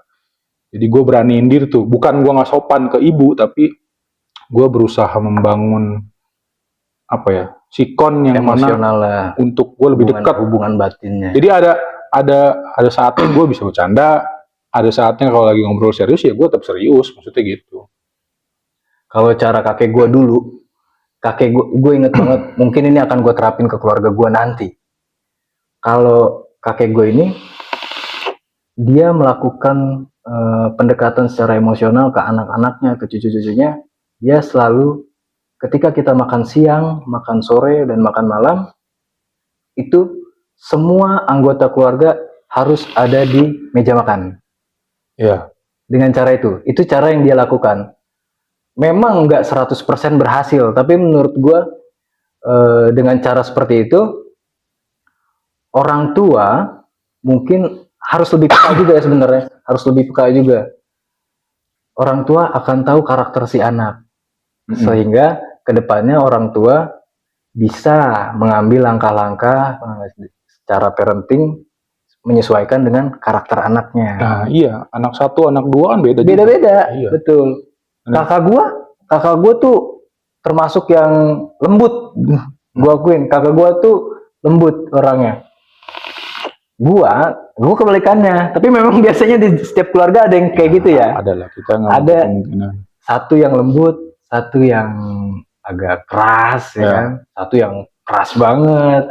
Jadi gue beraniin diri tuh, bukan gue nggak sopan ke ibu, tapi gue berusaha membangun apa ya, sikon yang mana Emosional lah, untuk gue lebih dekat. hubungan batinnya. Jadi ada saatnya gue bisa bercanda, ada saatnya kalau lagi ngobrol serius ya gue tetap serius, maksudnya gitu. Kalau cara kakek gue dulu, kakek gue inget banget, mungkin ini akan gue terapin ke keluarga gue nanti. Kalau kakek gue ini, dia melakukan pendekatan secara emosional ke anak-anaknya, ke cucu-cucunya. Dia selalu, ketika kita makan siang, makan sore, dan makan malam, itu semua anggota keluarga harus ada di meja makan. Ya. Dengan cara itu cara yang dia lakukan. Memang nggak 100% berhasil, tapi menurut gue dengan cara seperti itu, orang tua mungkin harus lebih peka juga ya sebenarnya, harus lebih peka juga. Orang tua akan tahu karakter si anak, sehingga kedepannya orang tua bisa mengambil langkah-langkah secara parenting menyesuaikan dengan karakter anaknya. Nah iya, anak satu, anak dua kan beda-beda. Iya. Betul. Kakak gua tuh termasuk yang lembut. Gua akuin, kakak gua tuh lembut orangnya. Gua kebalikannya. Tapi memang biasanya di setiap keluarga ada yang kayak gitu ya. Ada lah, kita nggak Ada kemungkinan. satu yang lembut, satu yang agak keras, ya kan? Satu yang keras banget.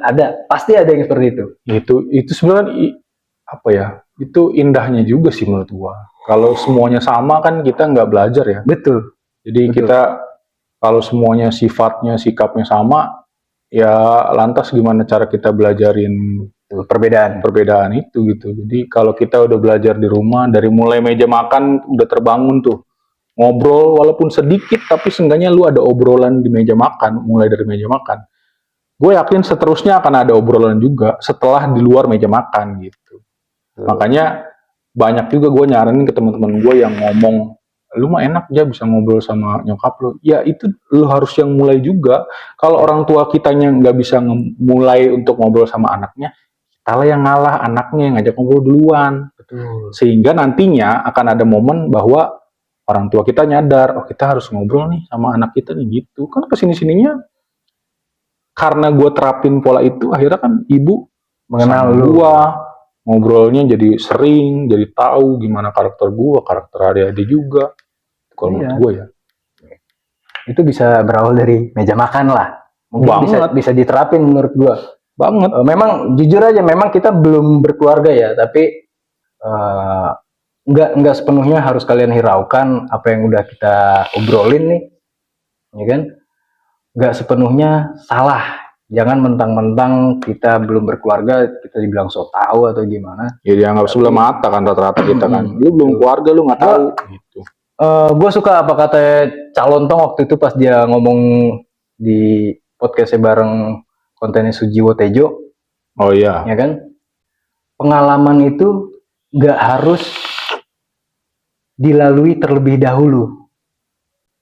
Pasti ada yang seperti itu. Itu sebenarnya apa ya? Itu indahnya juga sih menurut gua. Kalau semuanya sama kan kita nggak belajar ya. Betul. Jadi kita kalau semuanya sifatnya, sikapnya sama, ya lantas gimana cara kita belajarin perbedaan itu gitu. Jadi kalau kita udah belajar di rumah, dari mulai meja makan udah terbangun tuh, ngobrol walaupun sedikit tapi seenggaknya lu ada obrolan di meja makan, mulai dari meja makan. Gue yakin seterusnya akan ada obrolan juga setelah di luar meja makan gitu. Makanya banyak juga gue nyaranin ke teman-teman gue yang ngomong, lu mah enak aja bisa ngobrol sama nyokap lu. Ya itu lu harus yang mulai juga. Kalau orang tua kitanya nggak bisa mulai untuk ngobrol sama anaknya, kita yang ngalah, anaknya yang ngajak ngobrol duluan. Betul. Sehingga nantinya akan ada momen bahwa orang tua kita nyadar, oh kita harus ngobrol nih sama anak kita nih gitu. Kan kesini-sininya karena gue terapin pola itu, akhirnya kan ibu Mengenal sama lu. gua, ngobrolnya jadi sering, jadi tahu gimana karakter gua, karakter adik-adik juga. Kalau menurut gua ya. Itu bisa berawal dari meja makan lah. Mungkin bisa diterapin menurut gua. Banget. Memang jujur aja, memang kita belum berkeluarga ya, tapi nggak sepenuhnya harus kalian hiraukan apa yang udah kita obrolin nih, ya kan? Nggak sepenuhnya salah. Jangan mentang-mentang kita belum berkeluarga kita dibilang so tahu atau gimana. Ya dianggap sebelah mata kan rata-rata kita kan. Lu belum keluarga lu nggak tahu. Gitu. Gue suka apa kata Calontong waktu itu pas dia ngomong di podcastnya bareng kontennya Sujiwo Tejo. Oh iya. Ya kan? Pengalaman itu nggak harus dilalui terlebih dahulu,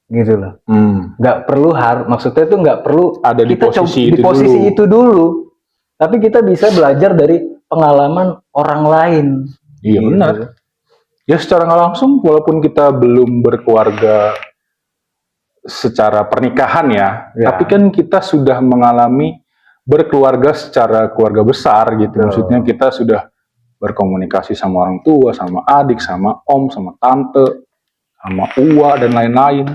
gitu loh. Nggak perlu maksudnya itu nggak perlu ada di posisi itu dulu. Tapi kita bisa belajar dari pengalaman orang lain. Iya gitu. Benar. Ya secara nggak langsung, walaupun kita belum berkeluarga secara pernikahan ya, tapi kan kita sudah mengalami berkeluarga secara keluarga besar gitu. Maksudnya kita sudah berkomunikasi sama orang tua, sama adik, sama om, sama tante, sama uwa dan lain-lain.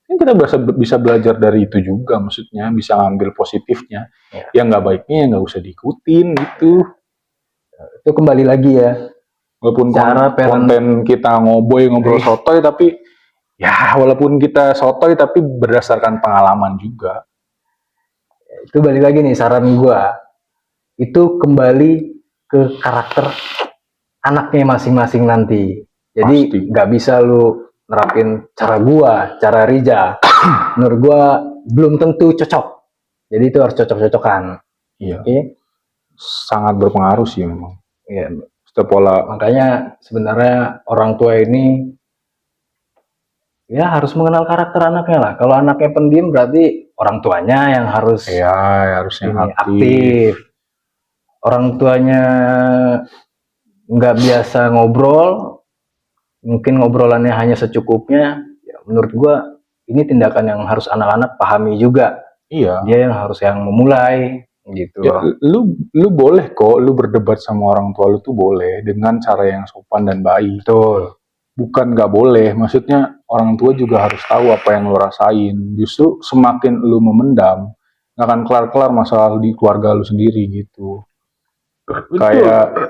Kan kita bisa belajar dari itu juga, maksudnya bisa ngambil positifnya. Ya nggak baiknya ya nggak usah diikutin gitu. Itu kembali lagi ya. Walaupun konten kita ngobrol sotoy, tapi ya walaupun kita sotoy tapi berdasarkan pengalaman juga. Itu balik lagi nih saran gua. Itu kembali ke karakter anaknya masing-masing nanti. Jadi nggak bisa lu nerapin cara gua, cara Rija. Menurut gua belum tentu cocok. Jadi itu harus cocok-cocokan. Iya. Sangat berpengaruh sih memang. Iya. Setiap pola. Makanya sebenarnya orang tua ini ya harus mengenal karakter anaknya lah. Kalau anaknya pendiam berarti orang tuanya yang harus Ya, harusnya ini, aktif. aktif. Orang tuanya nggak biasa ngobrol, mungkin ngobrolannya hanya secukupnya. Ya, menurut gua ini tindakan yang harus anak-anak pahami juga. Iya. Dia yang harus yang memulai gitu Ya, loh. lu boleh kok, lu berdebat sama orang tua lu tuh boleh dengan cara yang sopan dan baik. Betul. Bukan nggak boleh, maksudnya orang tua juga harus tahu apa yang lu rasain. Justru semakin lu memendam, nggak akan kelar-kelar masalah di keluarga lu sendiri gitu.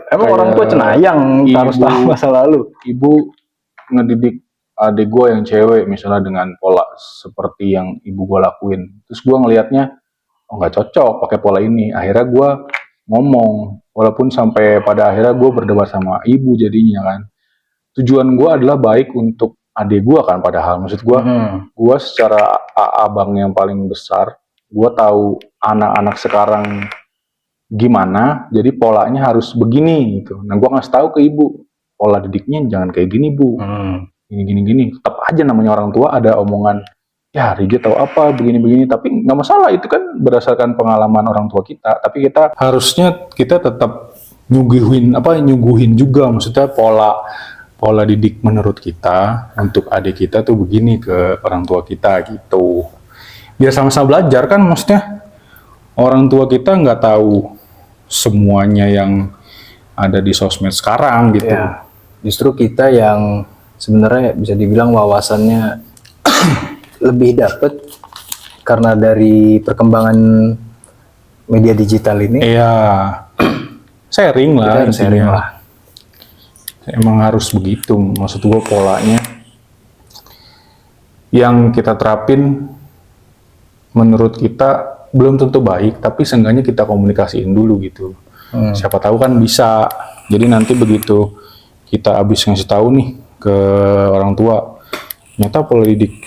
Emang orang tua cenayang harus tahu masa lalu. Ibu ngedidik adik gue yang cewek misalnya dengan pola seperti yang ibu gue lakuin. Terus gue ngelihatnya, oh nggak cocok pakai pola ini. Akhirnya gue ngomong, walaupun sampai pada akhirnya gue berdebat sama ibu jadinya kan. Tujuan gue adalah baik untuk adik gue kan, padahal maksud gue secara abang yang paling besar, gue tahu anak-anak sekarang gimana, jadi polanya harus begini gitu. Nah gue ngasih tahu ke ibu, pola didiknya jangan kayak gini bu, gini. Tetap aja namanya orang tua ada omongan, ya Rija tahu apa begini, tapi nggak masalah, itu kan berdasarkan pengalaman orang tua kita. Tapi kita harusnya kita tetap nyuguhin juga, maksudnya pola didik menurut kita untuk adik kita tuh begini ke orang tua kita gitu. Biar sama-sama belajar kan, maksudnya orang tua kita nggak tahu semuanya yang ada di sosmed sekarang gitu. Ya, justru kita yang sebenarnya bisa dibilang wawasannya lebih dapet karena dari perkembangan media digital ini. Iya, sharing lah. Sharing lah. Emang harus begitu, maksud gue polanya yang kita terapin menurut kita belum tentu baik, tapi seenggaknya kita komunikasiin dulu gitu. Siapa tahu kan bisa. Jadi nanti begitu kita habis ngasih tahu nih ke orang tua, ternyata pola didik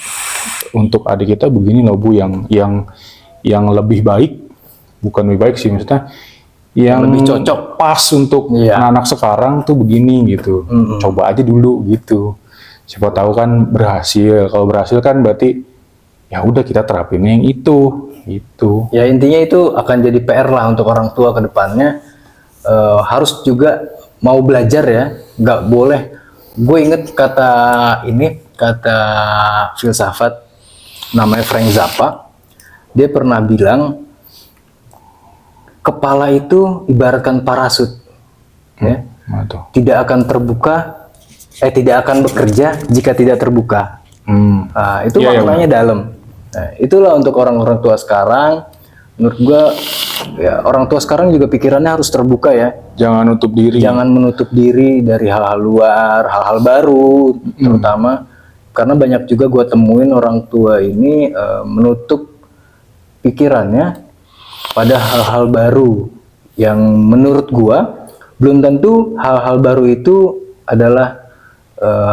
untuk adik kita begini loh bu, yang lebih baik, bukan lebih baik sih, maksudnya yang lebih cocok pas untuk anak-anak sekarang tuh begini gitu. Coba aja dulu gitu. Siapa tahu kan berhasil. Kalau berhasil kan berarti ya udah kita terapin yang itu. Ya intinya itu akan jadi PR lah untuk orang tua ke depannya. Harus juga mau belajar ya, nggak boleh. Gue inget kata filsafat namanya Frank Zappa. Dia pernah bilang kepala itu ibaratkan parasut, ya. Tidak akan bekerja jika tidak terbuka. Itu maknanya dalam. Nah, itulah untuk orang-orang tua sekarang. Menurut gua, ya orang tua sekarang juga pikirannya harus terbuka ya. Jangan menutup diri dari hal-hal luar, hal-hal baru, terutama karena banyak juga gua temuin orang tua ini menutup pikirannya pada hal-hal baru yang menurut gua belum tentu hal-hal baru itu adalah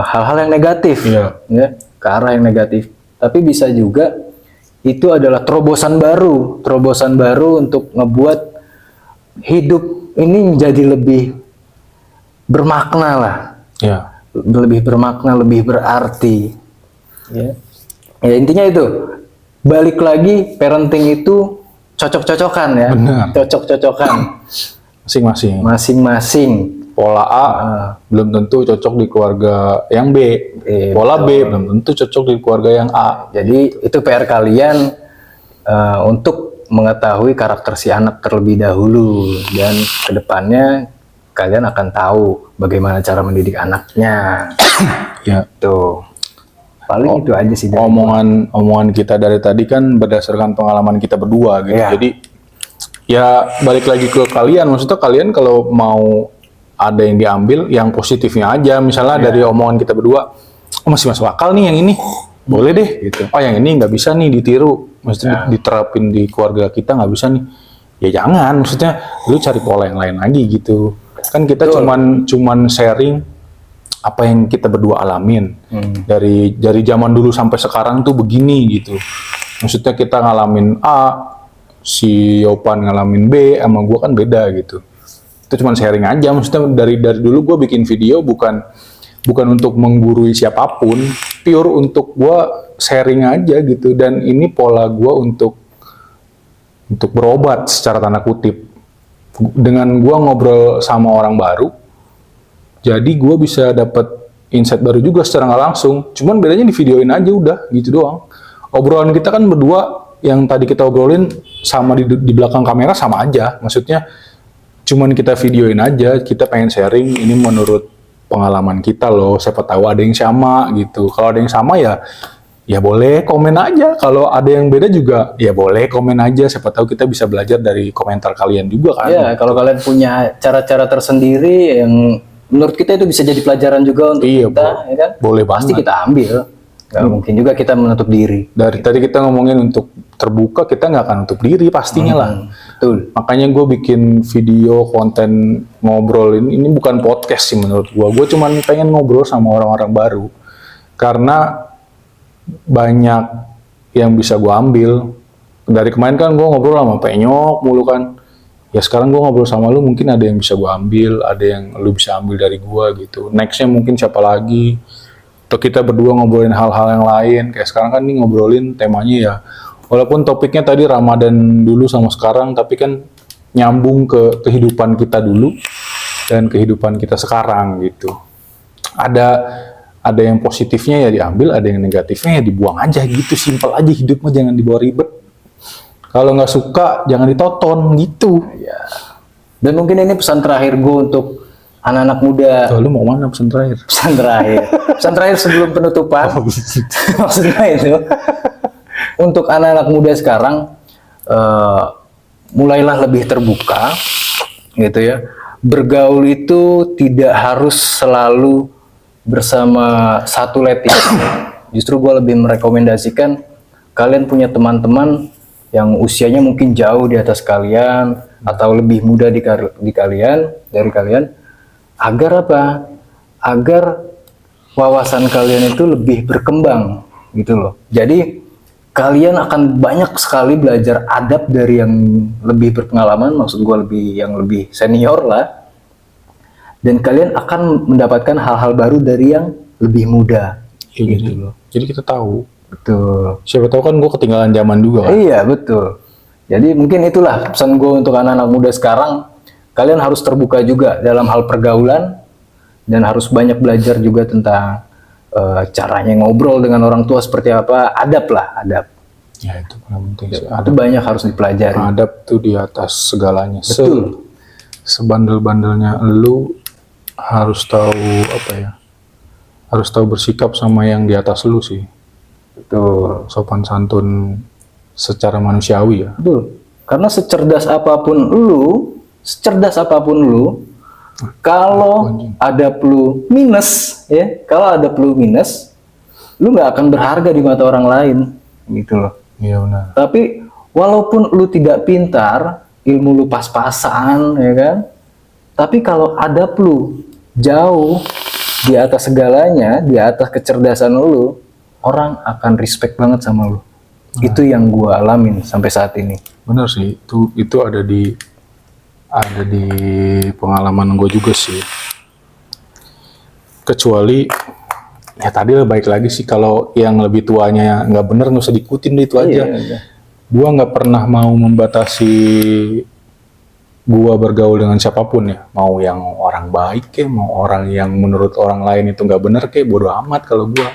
hal-hal yang negatif, ya, ke arah yang negatif. Tapi bisa juga itu adalah terobosan baru untuk ngebuat hidup ini menjadi lebih bermakna lah, lebih bermakna, lebih berarti. Ya intinya itu balik lagi, parenting itu cocok-cocokan ya. Benar. Cocok-cocokan masing-masing. Pola A belum tentu cocok di keluarga yang B. Pola B belum tentu cocok di keluarga yang A. Jadi itu PR kalian untuk mengetahui karakter si anak terlebih dahulu, dan kedepannya kalian akan tahu bagaimana cara mendidik anaknya. Ya, tuh. Paling itu aja sih. Omongan kita dari tadi kan berdasarkan pengalaman kita berdua gitu. Jadi ya balik lagi ke kalian, maksudnya kalian kalau mau ada yang diambil yang positifnya aja, misalnya dari omongan kita berdua, oh masih masuk akal nih yang ini, boleh deh gitu. Oh yang ini nggak bisa nih ditiru, maksudnya diterapin di keluarga kita nggak bisa nih, ya jangan, maksudnya lu cari pola yang lain lagi gitu. Kan kita cuman sharing apa yang kita berdua alamin dari zaman dulu sampai sekarang tuh begini gitu. Maksudnya kita ngalamin A, si Yopan ngalamin B, sama gue kan beda gitu. Itu cuma sharing aja, maksudnya dari dulu gue bikin video bukan untuk menggurui siapapun, pure untuk gue sharing aja gitu, dan ini pola gue untuk berobat secara tanda kutip. Dengan gue ngobrol sama orang baru, jadi gue bisa dapat insight baru juga secara nggak langsung. Cuman bedanya di videoin aja udah gitu doang. Obrolan kita kan berdua yang tadi kita obrolin sama di belakang kamera sama aja. Maksudnya cuman kita videoin aja, kita pengen sharing ini menurut pengalaman kita loh, siapa tahu ada yang sama gitu. Kalau ada yang sama ya boleh komen aja. Kalau ada yang beda juga ya boleh komen aja, siapa tahu kita bisa belajar dari komentar kalian juga kan. Ya, kalau kalian punya cara-cara tersendiri yang menurut kita itu bisa jadi pelajaran juga untuk Iya, kita, ya kan? boleh Pasti banget. kita ambil. Gak mungkin juga kita menutup diri. Dari tadi kita ngomongin untuk terbuka, kita nggak akan nutup diri pastinya lah. Betul. Makanya gue bikin video konten ngobrol ini bukan podcast sih menurut gue. Gue cuman pengen ngobrol sama orang-orang baru. Karena banyak yang bisa gue ambil. Dari kemarin kan gue ngobrol sama Penyok mulu kan. Ya sekarang gue ngobrol sama lu, mungkin ada yang bisa gue ambil, ada yang lu bisa ambil dari gue gitu. Nextnya mungkin siapa lagi. Atau kita berdua ngobrolin hal-hal yang lain. Kayak sekarang kan nih ngobrolin temanya ya, walaupun topiknya tadi Ramadan dulu sama sekarang, tapi kan nyambung ke kehidupan kita dulu dan kehidupan kita sekarang gitu. Ada yang positifnya ya diambil, ada yang negatifnya ya dibuang aja gitu. Simpel aja hidup mah, jangan dibawa ribet. Kalau nggak suka jangan ditonton gitu. Ya. Dan mungkin ini pesan terakhir gue untuk anak-anak muda. Lu mau mana pesan terakhir? Pesan terakhir. Pesan terakhir sebelum penutupan. Maksudnya itu. Untuk anak-anak muda sekarang, mulailah lebih terbuka, gitu ya. Bergaul itu tidak harus selalu bersama satu level. Justru gue lebih merekomendasikan kalian punya teman-teman yang usianya mungkin jauh di atas kalian atau lebih muda dari kalian, agar apa? Agar wawasan kalian itu lebih berkembang, gitu loh. Jadi kalian akan banyak sekali belajar adab dari yang lebih berpengalaman, maksud gue yang lebih senior lah. Dan kalian akan mendapatkan hal-hal baru dari yang lebih muda. Ya, gitu loh. Jadi kita tahu. Betul. Siapa tahu kan gue ketinggalan zaman juga kan. Iya, betul. Jadi mungkin itulah pesan gue untuk anak-anak muda sekarang. Kalian harus terbuka juga dalam hal pergaulan dan harus banyak belajar juga tentang caranya ngobrol dengan orang tua seperti apa. Adab lah, adab. Ya itu paling penting sih. Itu banyak harus dipelajari. Adab tuh di atas segalanya. Betul. Sebandel-bandelnya lu harus tahu apa ya? Harus tahu bersikap sama yang di atas lu sih. Betul. Sopan santun secara manusiawi ya. Betul. Karena secerdas apapun lu, kalau ada lu minus, ya, lu nggak akan berharga di mata orang lain, gitu loh. Iya benar. Tapi walaupun lu tidak pintar, ilmu lu pas-pasan, ya kan? Tapi kalau adab lu jauh di atas segalanya, di atas kecerdasan lu, orang akan respect banget sama lu. Itu yang gua alamin sampai saat ini. Benar sih. Itu ada di pengalaman gue juga sih. Kecuali ya tadi baik lagi sih, kalau yang lebih tuanya nggak bener nggak usah diikutin deh, itu aja. Iya. Gua nggak pernah mau membatasi gua bergaul dengan siapapun ya, mau yang orang baik ke, mau orang yang menurut orang lain itu nggak bener ke, bodo amat kalau gua.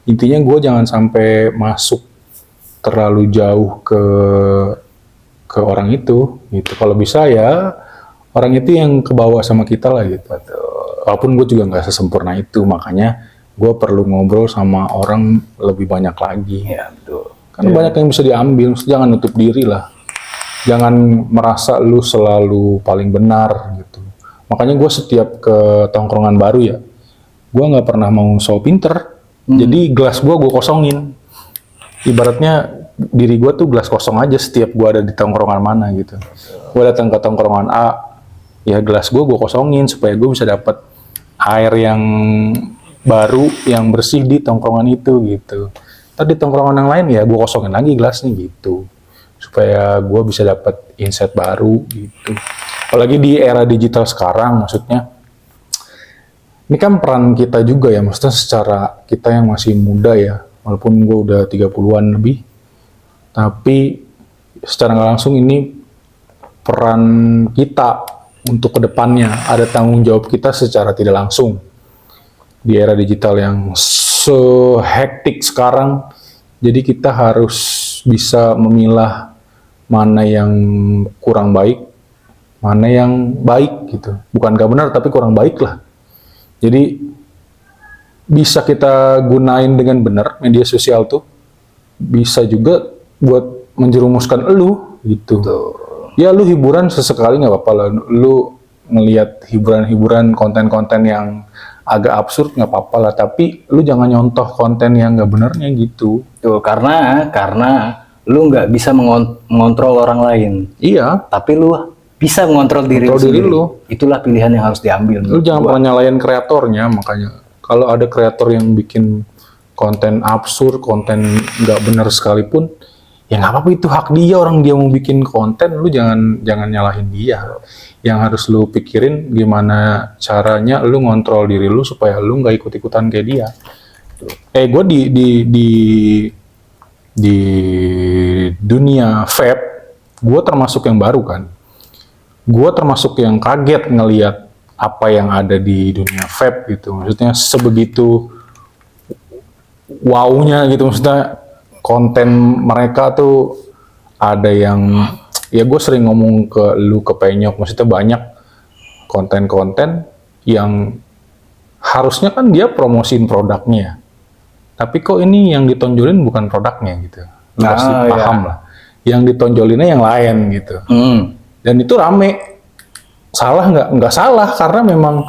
Intinya gua jangan sampai masuk terlalu jauh ke orang itu gitu. Kalau bisa ya orang itu yang kebawa sama kita lah gitu. Walaupun gue juga nggak sesempurna itu, makanya gue perlu ngobrol sama orang lebih banyak lagi. Iya, betul. Karena banyak yang bisa diambil, jangan nutup diri lah. Jangan merasa lu selalu paling benar gitu. Makanya gue setiap ke tongkrongan baru ya, gue nggak pernah mau so pinter. Jadi gelas gue kosongin. Ibaratnya diri gue tuh gelas kosong aja setiap gue ada di tongkrongan mana gitu. Gue datang ke tongkrongan A, ya gelas gue kosongin supaya gue bisa dapat air yang baru, yang bersih di tongkrongan itu gitu. Tadi tongkrongan yang lain ya gue kosongin lagi gelasnya gitu, supaya gue bisa dapat insight baru gitu. Apalagi di era digital sekarang, maksudnya ini kan peran kita juga ya, maksudnya secara kita yang masih muda ya, walaupun gue udah 30-an lebih, tapi secara nggak langsung ini peran kita untuk kedepannya, ada tanggung jawab kita secara tidak langsung di era digital yang hektik sekarang. Jadi kita harus bisa memilah mana yang kurang baik, mana yang baik gitu. Bukan gak benar, tapi kurang baik lah. Jadi bisa kita gunain dengan benar media sosial tuh, bisa juga buat menjerumuskan elu gitu. Ya lu hiburan sesekali nggak apa-apa lah. Lu ngelihat hiburan-hiburan, konten-konten yang agak absurd nggak apa-apa lah. Tapi lu jangan nyontoh konten yang nggak benernya gitu. Tuh, karena lu nggak bisa mengontrol orang lain. Iya. Tapi lu bisa mengontrol diri lu sendiri. Itulah pilihan yang harus diambil. Lu jangan pernah nyalain kreatornya, makanya. Kalau ada kreator yang bikin konten absurd, konten nggak bener sekalipun, ya nggak apa-apa, itu hak dia, orang dia mau bikin konten, lu jangan nyalahin dia. Yang harus lu pikirin gimana caranya lu ngontrol diri lu supaya lu nggak ikut-ikutan kayak dia. Gue di dunia vape, gue termasuk yang baru kan. Gue termasuk yang kaget ngelihat apa yang ada di dunia vape gitu. Maksudnya sebegitu wow-nya gitu, maksudnya konten mereka tuh ada yang, ya gue sering ngomong ke lu, ke Penyok, maksudnya banyak konten-konten yang harusnya kan dia promosiin produknya, tapi kok ini yang ditonjolin bukan produknya gitu. Lu pasti paham lah. Yang ditonjolinnya yang lain gitu. Dan itu rame. Salah nggak? Nggak salah, karena memang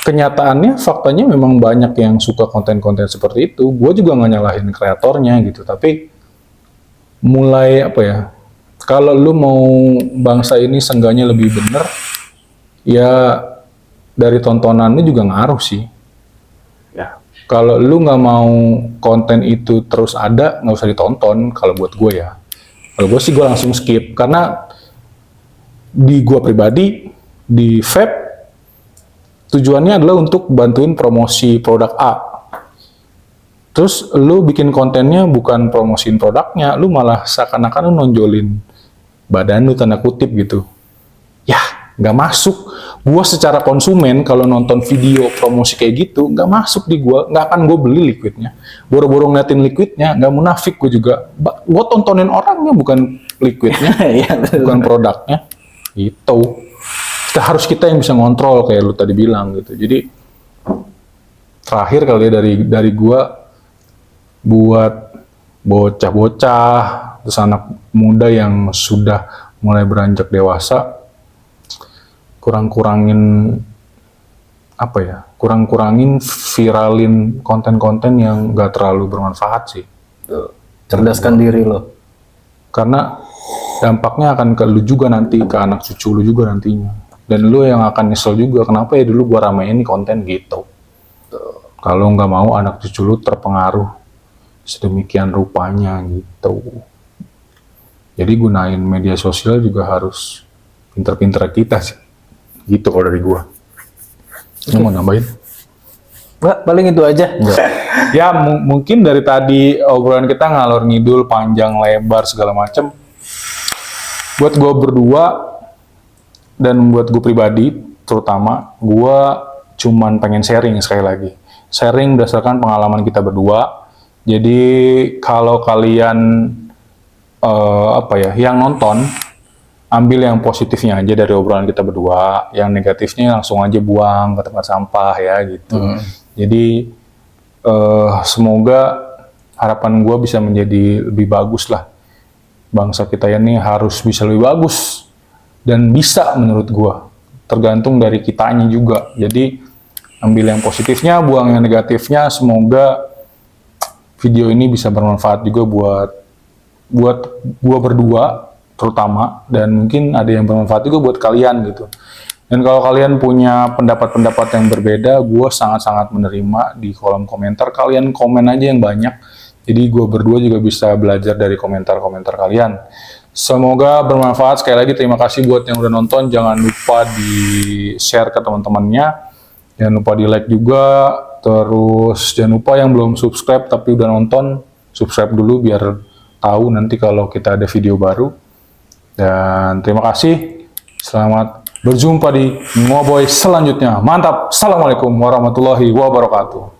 kenyataannya, faktanya memang banyak yang suka konten-konten seperti itu. Gue juga nggak nyalahin kreatornya gitu, tapi mulai apa ya, kalau lu mau bangsa ini seenggaknya lebih bener, ya dari tontonan lu juga ngaruh sih. Ya. Kalau lu nggak mau konten itu terus ada, nggak usah ditonton. Kalau buat gue ya, kalau gue sih gue langsung skip, karena di gue pribadi di vape tujuannya adalah untuk bantuin promosi produk A. Terus lu bikin kontennya bukan promosiin produknya, lu malah seakan-akan lu nonjolin badan lu, tanda kutip gitu. Ya, nggak masuk. Gua secara konsumen kalau nonton video promosi kayak gitu, nggak masuk di gua, nggak akan gue beli liquidnya. Boro-boro ngeliatin liquidnya, nggak munafik gue juga. Gua tontonin orangnya, bukan liquidnya, bukan produknya. Gitu. Kita yang bisa ngontrol kayak lu tadi bilang gitu. Jadi terakhir kali dari gua, buat bocah-bocah terus anak muda yang sudah mulai beranjak dewasa, kurang-kurangin viralin konten-konten yang gak terlalu bermanfaat sih. Cerdaskan diri lo. Karena dampaknya akan ke lu juga nanti, ke anak cucu lu juga nantinya. Dan lu yang akan nyesel juga, kenapa ya dulu gua ramein konten gitu. Kalau nggak mau anak cucu lu terpengaruh sedemikian rupanya gitu. Jadi gunain media sosial juga harus pinter-pinter kita sih. Gitu kalau dari gua. Lu mau nambahin? Nggak, paling itu aja. Ya mungkin dari tadi obrolan kita ngalor ngidul panjang lebar segala macem. Buat gue berdua dan buat gue pribadi terutama, gue cuman pengen sharing sekali lagi. Sharing berdasarkan pengalaman kita berdua. Jadi kalau kalian yang nonton, ambil yang positifnya aja dari obrolan kita berdua, yang negatifnya langsung aja buang ke tempat sampah ya gitu. Jadi semoga harapan gue bisa menjadi lebih bagus lah. Bangsa kita ini harus bisa lebih bagus, dan bisa menurut gua, tergantung dari kitanya juga. Jadi ambil yang positifnya, buang yang negatifnya. Semoga video ini bisa bermanfaat juga buat gua berdua terutama, dan mungkin ada yang bermanfaat juga buat kalian gitu. Dan kalau kalian punya pendapat-pendapat yang berbeda, gua sangat-sangat menerima di kolom komentar. Kalian komen aja yang banyak. Jadi gue berdua juga bisa belajar dari komentar-komentar kalian. Semoga bermanfaat. Sekali lagi terima kasih buat yang udah nonton. Jangan lupa di-share ke teman-temannya. Jangan lupa di like juga. Terus jangan lupa yang belum subscribe tapi udah nonton, subscribe dulu biar tahu nanti kalau kita ada video baru. Dan terima kasih. Selamat berjumpa di Ngoboy selanjutnya. Mantap. Assalamualaikum warahmatullahi wabarakatuh.